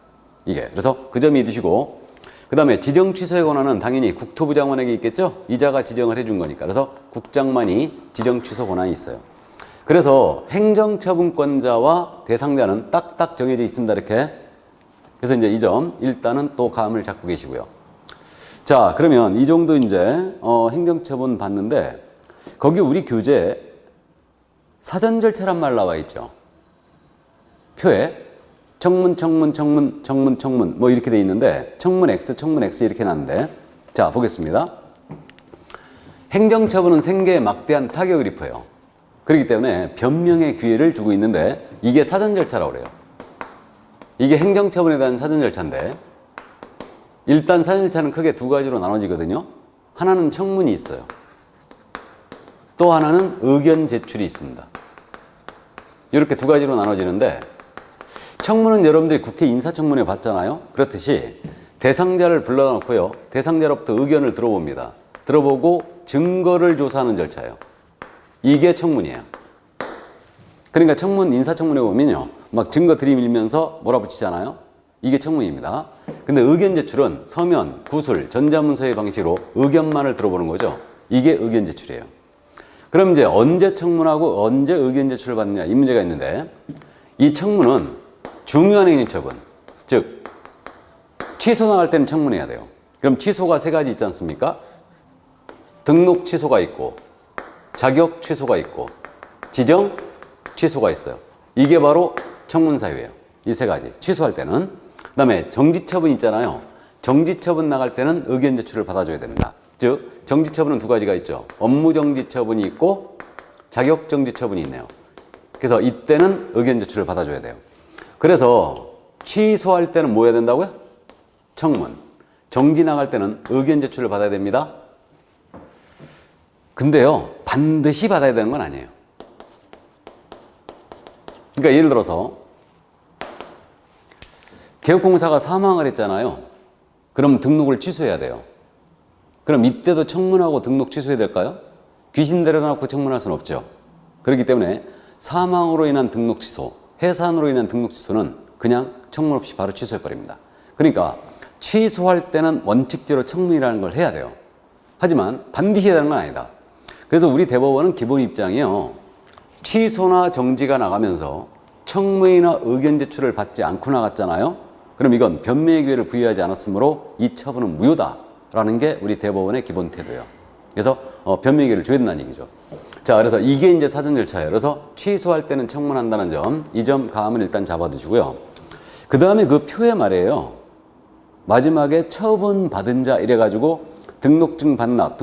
이게. 그래서 그 점 잊으시고, 그 다음에 지정 취소의 권한은 당연히 국토부 장관에게 있겠죠? 이자가 지정을 해준 거니까. 그래서 국장만이 지정 취소 권한이 있어요. 그래서 행정처분권자와 대상자는 딱딱 정해져 있습니다. 이렇게. 그래서 이제 이 점 일단은 또 감을 잡고 계시고요. 자, 그러면 이 정도 이제 행정처분 받는데 거기 우리 교재에 사전 절차란 말 나와 있죠. 표에 청문 뭐 이렇게 돼 있는데 청문 X 이렇게 나는데, 자, 보겠습니다. 행정처분은 생계에 막대한 타격을 입혀요. 그렇기 때문에 변명의 기회를 주고 있는데 이게 사전 절차라고 그래요. 이게 행정처분에 대한 사전 절차인데 일단 사전 절차는 크게 두 가지로 나눠지거든요. 하나는 청문이 있어요. 또 하나는 의견 제출이 있습니다. 이렇게 두 가지로 나눠지는데 청문은 여러분들이 국회 인사청문회 봤잖아요. 그렇듯이 대상자를 불러다 놓고요. 대상자로부터 의견을 들어봅니다. 들어보고 증거를 조사하는 절차예요. 이게 청문이에요. 그러니까 청문, 인사청문회 보면요, 막 증거 들이밀면서 몰아붙이잖아요. 이게 청문입니다. 근데 의견 제출은 서면, 구술, 전자문서의 방식으로 의견만을 들어보는 거죠. 이게 의견 제출이에요. 그럼 이제 언제 청문하고 언제 의견 제출을 받느냐, 이 문제가 있는데 이 청문은 중요한 행정처분, 즉 취소 나갈 때는 청문해야 돼요. 그럼 취소가 세 가지 있지 않습니까? 등록 취소가 있고, 자격 취소가 있고, 지정 취소가 있어요. 이게 바로 청문 사유예요. 이 세 가지. 취소할 때는. 그 다음에 정지처분 있잖아요. 정지처분 나갈 때는 의견 제출을 받아줘야 됩니다. 즉 정지처분은 두 가지가 있죠. 업무정지처분이 있고 자격정지처분이 있네요. 그래서 이때는 의견 제출을 받아줘야 돼요. 그래서 취소할 때는 뭐 해야 된다고요? 청문. 정지 나갈 때는 의견 제출을 받아야 됩니다. 근데요, 반드시 받아야 되는 건 아니에요. 그러니까 예를 들어서 개업공사가 사망을 했잖아요. 그럼 등록을 취소해야 돼요. 그럼 이때도 청문하고 등록 취소해야 될까요? 귀신 데려다 놓고 청문할 수는 없죠. 그렇기 때문에 사망으로 인한 등록 취소, 해산으로 인한 등록 취소는 그냥 청문 없이 바로 취소해버립니다. 그러니까 취소할 때는 원칙대로 청문이라는 걸 해야 돼요. 하지만 반드시 해야 되는 건 아니다. 그래서 우리 대법원은 기본 입장이요, 취소나 정지가 나가면서 청문이나 의견 제출을 받지 않고 나갔잖아요. 그럼 이건 변명의 기회를 부여하지 않았으므로 이 처분은 무효다라는 게 우리 대법원의 기본 태도예요. 그래서 변명의 기회를 줘야 된다는 얘기죠. 자, 그래서 이게 이제 사전 절차예요. 그래서 취소할 때는 청문한다는 점, 이 점 감을 일단 잡아두시고요. 그 다음에 그 표에 말이에요, 마지막에 처분 받은 자 이래가지고 등록증 반납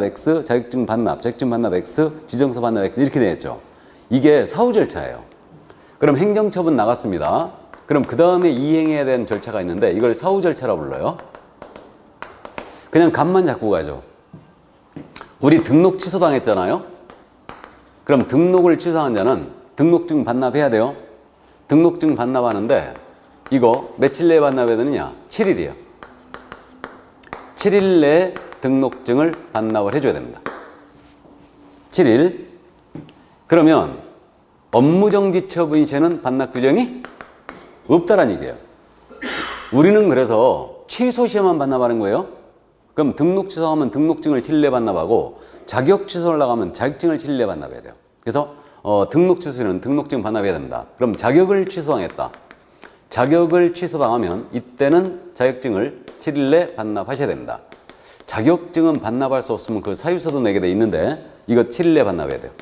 X, 자격증 반납 X, 지정서 반납 X 이렇게 되어 있죠. 이게 사후 절차예요. 그럼 행정처분 나갔습니다. 그럼 그 다음에 이행해야 되는 절차가 있는데 이걸 사후 절차라고 불러요. 그냥 값만 잡고 가죠. 우리 등록 취소당했잖아요. 그럼 등록을 취소한 자는 등록증 반납해야 돼요. 등록증 반납하는데 이거 며칠 내에 반납해야 되느냐? 7일이에요. 7일 내에 등록증을 반납을 해줘야 됩니다. 7일. 그러면 업무정지 처분 시에는 반납 규정이 없다라는 얘기예요. 우리는 그래서 취소 시에만 반납하는 거예요. 그럼 등록 취소하면 등록증을 7일내 반납하고 자격 취소를 나가면 자격증을 7일내 반납해야 돼요. 그래서 등록 취소는 등록증 반납해야 됩니다. 그럼 자격을 취소당했다. 자격을 취소당하면 이때는 자격증을 7일내 반납하셔야 됩니다. 자격증은 반납할 수 없으면 그 사유서도 내게 돼 있는데 이거 7일내 반납해야 돼요.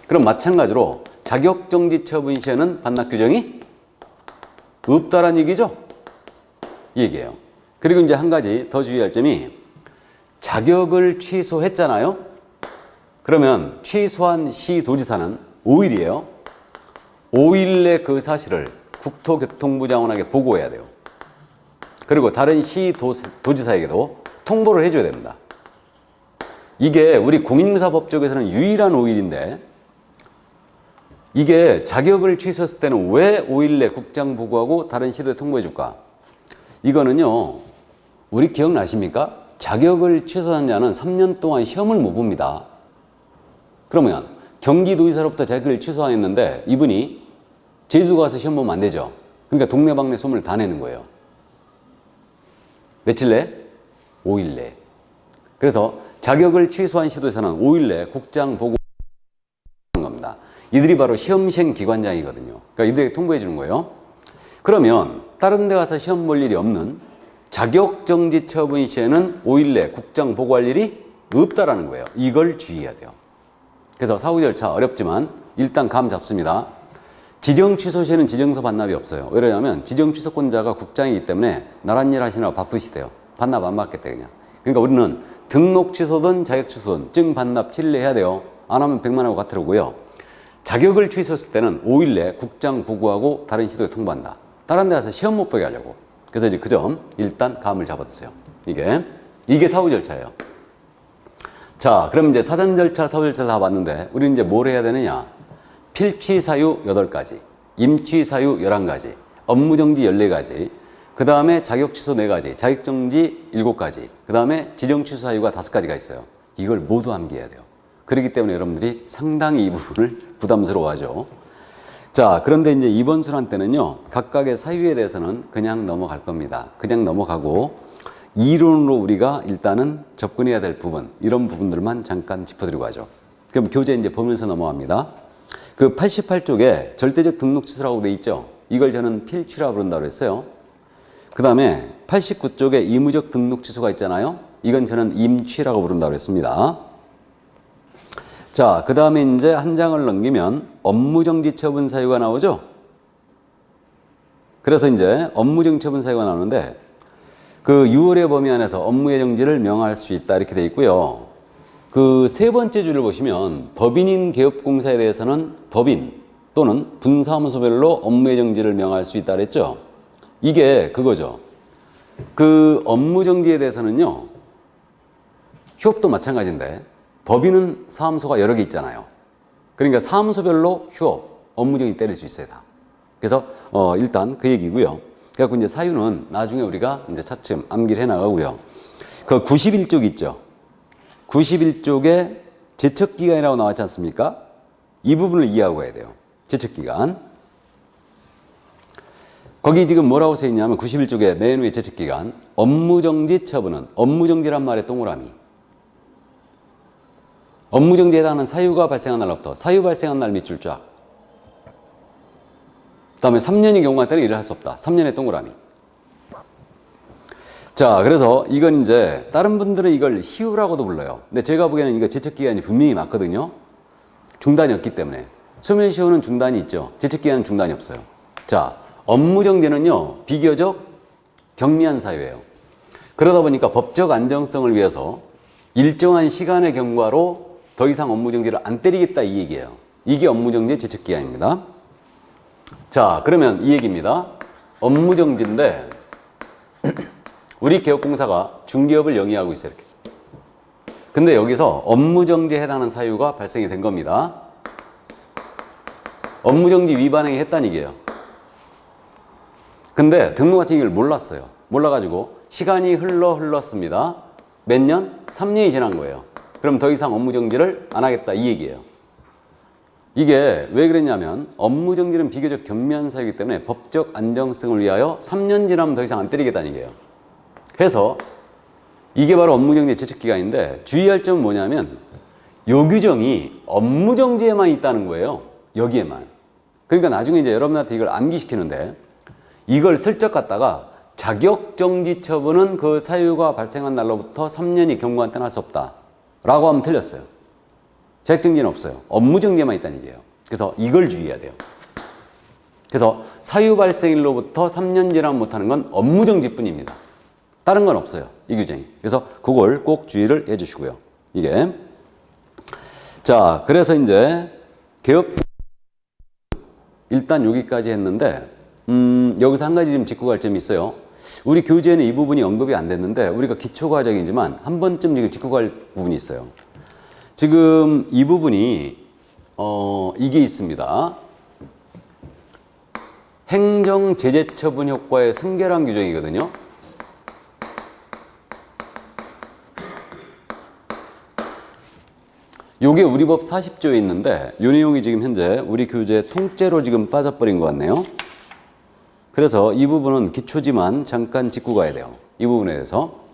그럼 마찬가지로 자격정지 처분 시에는 반납 규정이 없다라는 얘기죠? 이 얘기예요. 그리고 이제 한 가지 더 주의할 점이 자격을 취소했잖아요? 그러면 취소한 시도지사는 5일이에요. 5일 내 그 사실을 국토교통부 장관에게 보고해야 돼요. 그리고 다른 시도지사에게도 통보를 해줘야 됩니다. 이게 우리 공인중개사법적에서는 유일한 5일인데 이게 자격을 취소했을 때는 왜 5일 내 국장 보고하고 다른 시도에 통보해 줄까? 이거는요, 우리 기억나십니까? 자격을 취소한 자는 3년 동안 시험을 못 봅니다. 그러면 경기도지사로부터 자격을 취소했는데 이분이 제주도 가서 시험 보면 안 되죠. 그러니까 동네방네 소문을 다 내는 거예요. 며칠 내? 5일 내. 그래서 자격을 취소한 시도에서는 5일 내 국장 보고하는 겁니다. 이들이 바로 시험시행 기관장이거든요. 그러니까 이들에게 통보해 주는 거예요. 그러면 다른 데 가서 시험 볼 일이 없는 자격정지 처분 시에는 5일 내 국장 보고할 일이 없다라는 거예요. 이걸 주의해야 돼요. 그래서 사후 절차 어렵지만 일단 감 잡습니다. 지정 취소 시에는 지정서 반납이 없어요. 왜냐하면 지정 취소권자가 국장이기 때문에 나란 일 하시느라 바쁘시대요. 반납 안 받겠대 그냥. 그러니까 우리는 등록 취소든 자격 취소든 증 반납 7일내 해야 돼요. 안 하면 100만 원하고 같으라고요. 자격을 취소했을 때는 5일 내 국장 보고하고 다른 시도에 통보한다. 다른 데 가서 시험 못 보게 하려고. 그래서 이제 그 점 일단 감을 잡아두세요. 이게 사후 절차예요. 자, 그럼 이제 사전 절차, 사후 절차 다 봤는데 우리는 이제 뭘 해야 되느냐? 필취 사유 8가지, 임취 사유 11가지, 업무정지 14가지, 그 다음에 자격 취소 4가지, 자격정지 7가지, 그 다음에 지정 취소 사유가 5가지가 있어요. 이걸 모두 암기해야 돼요. 그렇기 때문에 여러분들이 상당히 이 부분을 부담스러워하죠. 자, 그런데 이제 이번 순환 때는요, 각각의 사유에 대해서는 그냥 넘어갈 겁니다. 그냥 넘어가고 이론으로 우리가 일단은 접근해야 될 부분, 이런 부분들만 잠깐 짚어드리고 하죠. 그럼 교재 이제 보면서 넘어갑니다. 그 88쪽에 절대적 등록 취소라고 돼 있죠. 이걸 저는 필취라고 부른다고 했어요. 그 다음에 89쪽에 의무적 등록 취소가 있잖아요. 이건 저는 임취라고 부른다고 했습니다. 자, 그 다음에 이제 한 장을 넘기면 업무정지 처분 사유가 나오죠. 그래서 이제 업무정지 처분 사유가 나오는데 그 6월의 범위 안에서 업무의 정지를 명할 수 있다 이렇게 돼 있고요. 그 세 번째 줄을 보시면 법인인 개업공사에 대해서는 법인 또는 분사무소별로 업무의 정지를 명할 수 있다 그랬죠. 이게 그거죠. 그 업무정지에 대해서는요, 휴업도 마찬가지인데 법인은 사무소가 여러 개 있잖아요. 그러니까 사무소별로 휴업, 업무정지 때릴 수 있어요, 다. 그래서 일단 그 얘기고요. 그래갖고 이제 사유는 나중에 우리가 이제 차츰 암기를 해 나가고요. 그 91쪽 있죠. 91쪽에 제척기간이라고 나왔지 않습니까? 이 부분을 이해하고 가야 돼요. 제척기간. 거기 지금 뭐라고 써 있냐면 91쪽에 맨 위에 제척기간. 업무정지 처분은 업무정지란 말의 동그라미. 업무정지에 해당하는 사유가 발생한 날로부터 사유 발생한 날 밑줄 쫙. 그 다음에 3년이 경과할 때는 일을 할 수 없다. 3년의 동그라미. 자, 그래서 이건 이제 다른 분들은 이걸 희우라고도 불러요. 근데 제가 보기에는 이거 제척기간이 분명히 맞거든요. 중단이 없기 때문에. 소멸시효는 중단이 있죠. 제척기간은 중단이 없어요. 자, 업무정지는요, 비교적 경미한 사유예요. 그러다 보니까 법적 안정성을 위해서 일정한 시간의 경과로 더 이상 업무정지를 안 때리겠다 이 얘기예요. 이게 업무정지 제척기간입니다. 자, 그러면 이 얘기입니다. 업무정지인데 우리 개업공사가 중개업을 영위하고 있어요. 이렇게. 근데 여기서 업무정지에 해당하는 사유가 발생이 된 겁니다. 업무정지 위반행위 했다는 얘기예요. 근데 등록하신 이걸 몰랐어요. 몰라가지고 시간이 흘렀습니다. 몇 년? 3년이 지난 거예요. 그럼 더 이상 업무정지를 안 하겠다 이 얘기예요. 이게 왜 그랬냐면 업무정지는 비교적 경미한 사유이기 때문에 법적 안정성을 위하여 3년 지나면 더 이상 안 때리겠다는 얘기예요. 그래서 이게 바로 업무정지 제척기간인데 주의할 점은 뭐냐면 요 규정이 업무정지에만 있다는 거예요. 여기에만. 그러니까 나중에 이제 여러분한테 이걸 암기시키는데 이걸 슬쩍 갖다가 자격정지 처분은 그 사유가 발생한 날로부터 3년이 경고한 때는 할 수 없다 라고 하면 틀렸어요. 자격정지는 없어요. 업무정지에만 있다는 얘기예요. 그래서 이걸 주의해야 돼요. 그래서 사유 발생일로부터 3년 지나면 못하는 건 업무정지뿐입니다. 다른 건 없어요. 이 규정이. 그래서 그걸 꼭 주의를 해 주시고요. 이게 자, 그래서 이제 개업 일단 여기까지 했는데 여기서 한 가지 좀 짚고 갈 점이 있어요. 우리 교재에는 이 부분이 언급이 안 됐는데 우리가 기초과정이지만 한 번쯤 지금 짚고 갈 부분이 있어요. 지금 이 부분이 이게 있습니다. 행정제재처분 효과의 승계란 규정이거든요. 요게 우리 법 40조에 있는데 요 내용이 지금 현재 우리 교재 통째로 지금 빠져버린 것 같네요. 그래서 이 부분은 기초지만 잠깐 짚고 가야 돼요. 이 부분에 대해서.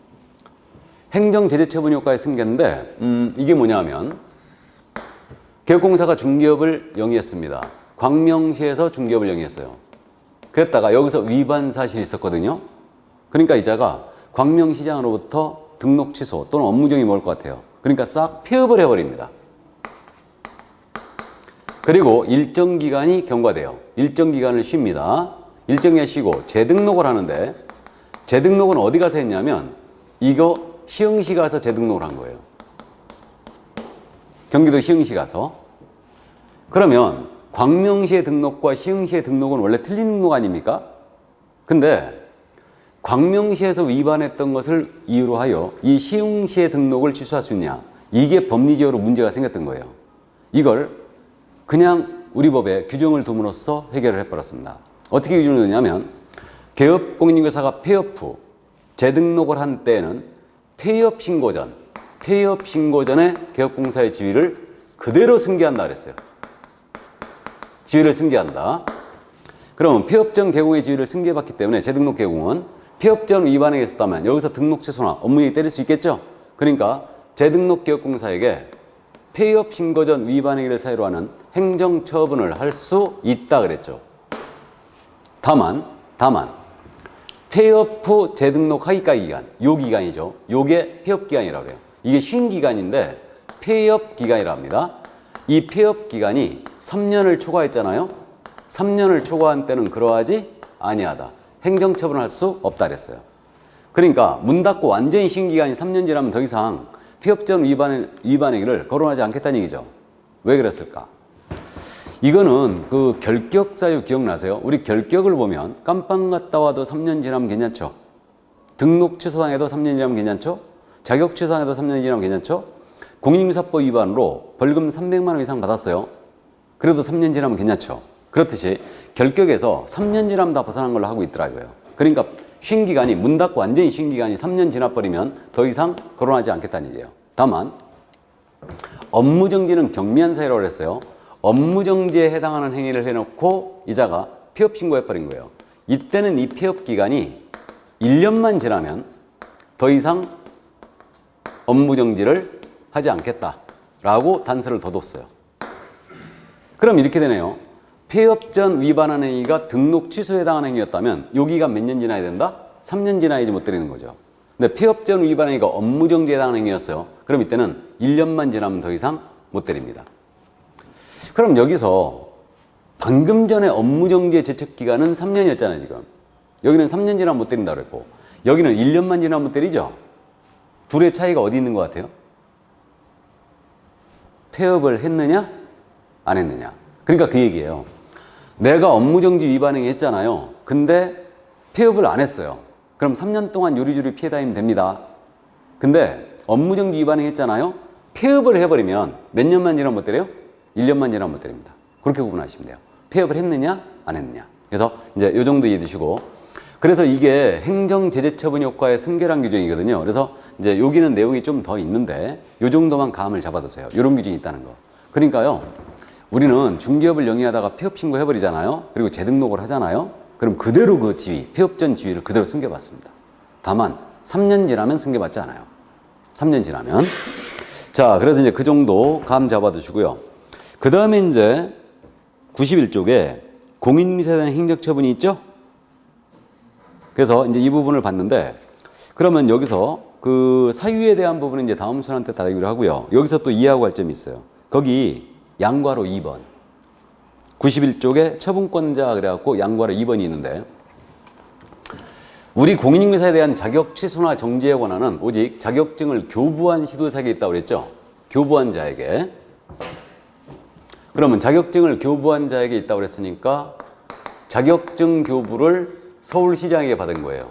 행정제재처분 효과의 승계인데 이게 뭐냐면 개업공사가 중개업을 영위했습니다. 광명시에서 중개업을 영위했어요. 그랬다가 여기서 위반 사실이 있었거든요. 그러니까 이자가 광명시장으로부터 등록 취소 또는 업무정이 먹을 것 같아요. 그러니까 싹 폐업을 해버립니다. 그리고 일정 기간이 경과돼요. 일정 기간을 쉽니다. 일정 기간 쉬고 재등록을 하는데 재등록은 어디 가서 했냐면 이거 시흥시 가서 재등록을 한 거예요. 경기도 시흥시 가서. 그러면 광명시의 등록과 시흥시의 등록은 원래 틀린 등록 아닙니까? 근데 광명시에서 위반했던 것을 이유로 하여 이 시흥시의 등록을 취소할 수 있냐, 이게 법리적으로 문제가 생겼던 거예요. 이걸 그냥 우리 법에 규정을 둠으로써 해결을 해버렸습니다. 어떻게 규정을 두냐면 개업공인중개사가 폐업 후 재등록을 한 때에는 폐업 신고 전에 개업공사의 지위를 그대로 승계한다 그랬어요. 지위를 승계한다. 그러면 폐업 전 개공의 지위를 승계받기 때문에 재등록 개공은 폐업 전 위반에 있었다면 여기서 등록 취소나 업무이익 때릴 수 있겠죠. 그러니까 재등록 개업공사에게 폐업 신고 전 위반 행위를 사유로 하는 행정처분을 할 수 있다 그랬죠. 다만 폐업 후 재등록하기까지 기간, 요 기간이죠. 요게 폐업 기간이라고 해요. 이게 쉰 기간인데 폐업 기간이라 합니다. 이 폐업 기간이 3년을 초과했잖아요. 3년을 초과한 때는 그러하지 아니하다. 행정처분을 할 수 없다 그랬어요. 그러니까 문 닫고 완전히 쉰 기간이 3년 지나면 더 이상 폐업 전 위반 행위를 거론하지 않겠다는 얘기죠. 왜 그랬을까? 이거는 그 결격 사유 기억나세요? 우리 결격을 보면 깜빵 갔다 와도 3년 지나면 괜찮죠? 등록 취소당해도 3년 지나면 괜찮죠? 자격 취소당해도 3년 지나면 괜찮죠? 공인중개사법 위반으로 벌금 300만 원 이상 받았어요. 그래도 3년 지나면 괜찮죠? 그렇듯이 결격에서 3년 지나면 다 벗어난 걸로 하고 있더라고요. 그러니까 쉰 기간이 문 닫고 완전히 쉰 기간이 3년 지나버리면 더 이상 거론하지 않겠다는 얘기예요. 다만 업무정지는 경미한 사유라고 했어요. 업무정지에 해당하는 행위를 해놓고 이자가 폐업 신고해버린 거예요. 이때는 이 폐업 기간이 1년만 지나면 더 이상 업무정지를 하지 않겠다라고 단서를 더 뒀어요. 그럼 이렇게 되네요. 폐업 전 위반한 행위가 등록 취소에 해당하는 행위였다면 여기가 몇 년 지나야 된다? 3년 지나야지 못 때리는 거죠. 근데 폐업 전 위반 행위가 업무정지에 해당하는 행위였어요. 그럼 이때는 1년만 지나면 더 이상 못 때립니다. 그럼 여기서 방금 전에 업무정지의 제척기간은 3년이었잖아요, 지금. 여기는 3년 지나면 못 때린다고 그랬고, 여기는 1년만 지나면 못 때리죠? 둘의 차이가 어디 있는 것 같아요? 폐업을 했느냐? 안 했느냐? 그러니까 그 얘기예요. 내가 업무정지 위반 행위 했잖아요. 근데 폐업을 안 했어요. 그럼 3년 동안 요리조리 피해 다니면 됩니다. 근데 업무정지 위반 행위 했잖아요. 폐업을 해버리면 몇 년만 지나면 못 때려요? 1년만 지나면 못 때립니다. 그렇게 구분하시면 돼요. 폐업을 했느냐 안 했느냐. 그래서 이제 요 정도 이해해 두시고, 그래서 이게 행정제재처분 효과의 승계란 규정이거든요. 그래서 이제 여기는 내용이 좀 더 있는데 요 정도만 감을 잡아두세요. 이런 규정이 있다는 거. 그러니까요, 우리는 중개업을 영위하다가 폐업 신고해버리잖아요. 그리고 재등록을 하잖아요. 그럼 그대로 그 지위, 폐업 전 지위를 그대로 승계받습니다. 다만 3년 지나면 승계받지 않아요. 3년 지나면. 자, 그래서 이제 그 정도 감 잡아두시고요. 그 다음에 이제 91쪽에 공인미사에 대한 행정처분이 있죠? 그래서 이제 이 부분을 봤는데, 그러면 여기서 그 사유에 대한 부분은 이제 다음 순한테 다루기로 하고요. 여기서 또 이해하고 할 점이 있어요. 거기 양괄호 2번. 91쪽에 처분권자 그래갖고 양괄호 2번이 있는데, 우리 공인인증서에 대한 자격 취소나 정지에 관한은 오직 자격증을 교부한 시도자에게 있다고 그랬죠? 교부한 자에게. 그러면 자격증을 교부한 자에게 있다고 그랬으니까 자격증 교부를 서울시장에게 받은 거예요.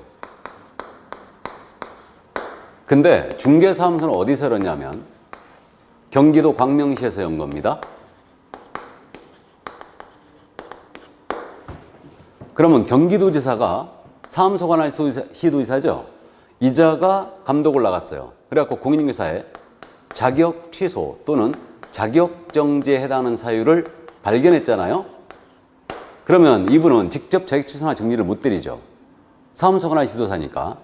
근데 중개사무소는 어디서 열었냐면 경기도 광명시에서 연 겁니다. 그러면 경기도지사가 사무소 관할 시도지사죠. 이자가 감독을 나갔어요. 그래갖고 공인인증사에 자격 취소 또는 자격 정지에 해당하는 사유를 발견했잖아요. 그러면 이분은 직접 자격 취소나 정지를 못 때리죠. 사무소 관할 시도사니까.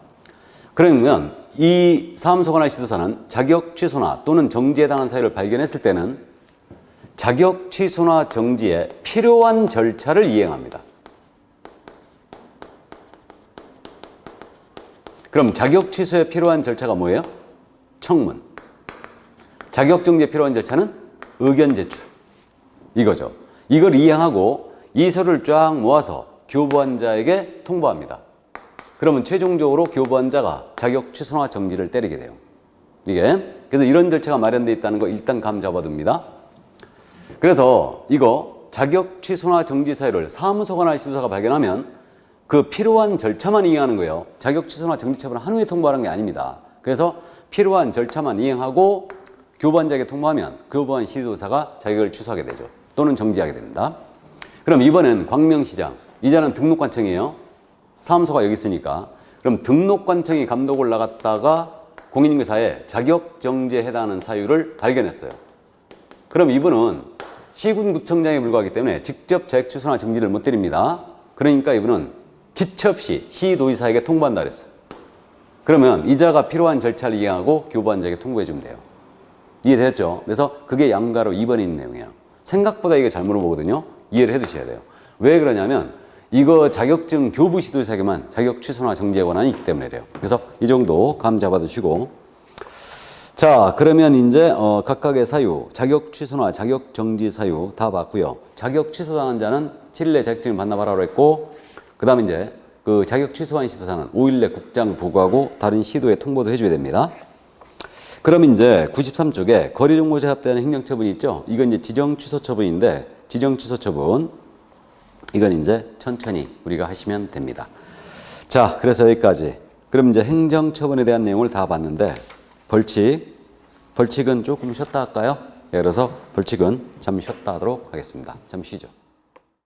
그러면 이 사무소 관할 시도사는 자격 취소나 또는 정지에 해당하는 사유를 발견했을 때는 자격 취소나 정지에 필요한 절차를 이행합니다. 그럼 자격 취소에 필요한 절차가 뭐예요? 청문. 자격 정지에 필요한 절차는 의견 제출. 이거죠. 이걸 이행하고 이 서류를 쫙 모아서 교부한 자에게 통보합니다. 그러면 최종적으로 교부한 자가 자격 취소나 정지를 때리게 돼요. 이게. 그래서 이런 절차가 마련되어 있다는 거 일단 감 잡아둡니다. 그래서 이거 자격 취소나 정지 사유를 사무소 관할 시도사가 발견하면 그 필요한 절차만 이행하는 거예요. 자격 취소나 정지 처분을 한 후에 통보하는 게 아닙니다. 그래서 필요한 절차만 이행하고 교부한 자에게 통보하면 교부한 시도사가 자격을 취소하게 되죠. 또는 정지하게 됩니다. 그럼 이번엔 광명시장. 이자는 등록관청이에요. 사무소가 여기 있으니까. 그럼 등록관청이 감독을 나갔다가 공인인증사에 자격 정지에 해당하는 사유를 발견했어요. 그럼 이분은 시군구청장에 불과하기 때문에 직접 자격 취소나 정지를 못 때립니다. 그러니까 이분은 지체 없이 시도지사에게 통보한다 그랬어요. 그러면 이자가 필요한 절차를 이행하고 교부한 자에게 통보해 주면 돼요. 이해되셨죠? 그래서 그게 양가로 2번에 있는 내용이에요. 생각보다 이게 잘 물어보거든요. 이해를 해 두셔야 돼요. 왜 그러냐면 이거 자격증 교부 시도지사에게만 자격 취소나 정지에 관한이 있기 때문에 그래요. 그래서 이 정도 감 잡아두시고, 자, 그러면 이제 각각의 사유, 자격 취소나 자격 정지 사유 다 봤고요. 자격 취소당한 자는 7일 내 자격증을 반납하라고 했고, 그 다음에 이제 그 자격 취소한 시도사는 5일 내 국장 보고하고 다른 시도에 통보도 해줘야 됩니다. 그럼 이제 93쪽에 거래정보 제압되는 행정처분이 있죠. 이건 이제 지정 취소 처분인데, 지정 취소 처분 이건 이제 천천히 우리가 하시면 됩니다. 자, 그래서 여기까지. 그럼 이제 행정처분에 대한 내용을 다 봤는데, 벌칙은 조금 쉬었다 할까요? 예, 그래서 벌칙은 잠시 쉬었다 하도록 하겠습니다. 잠시 쉬죠.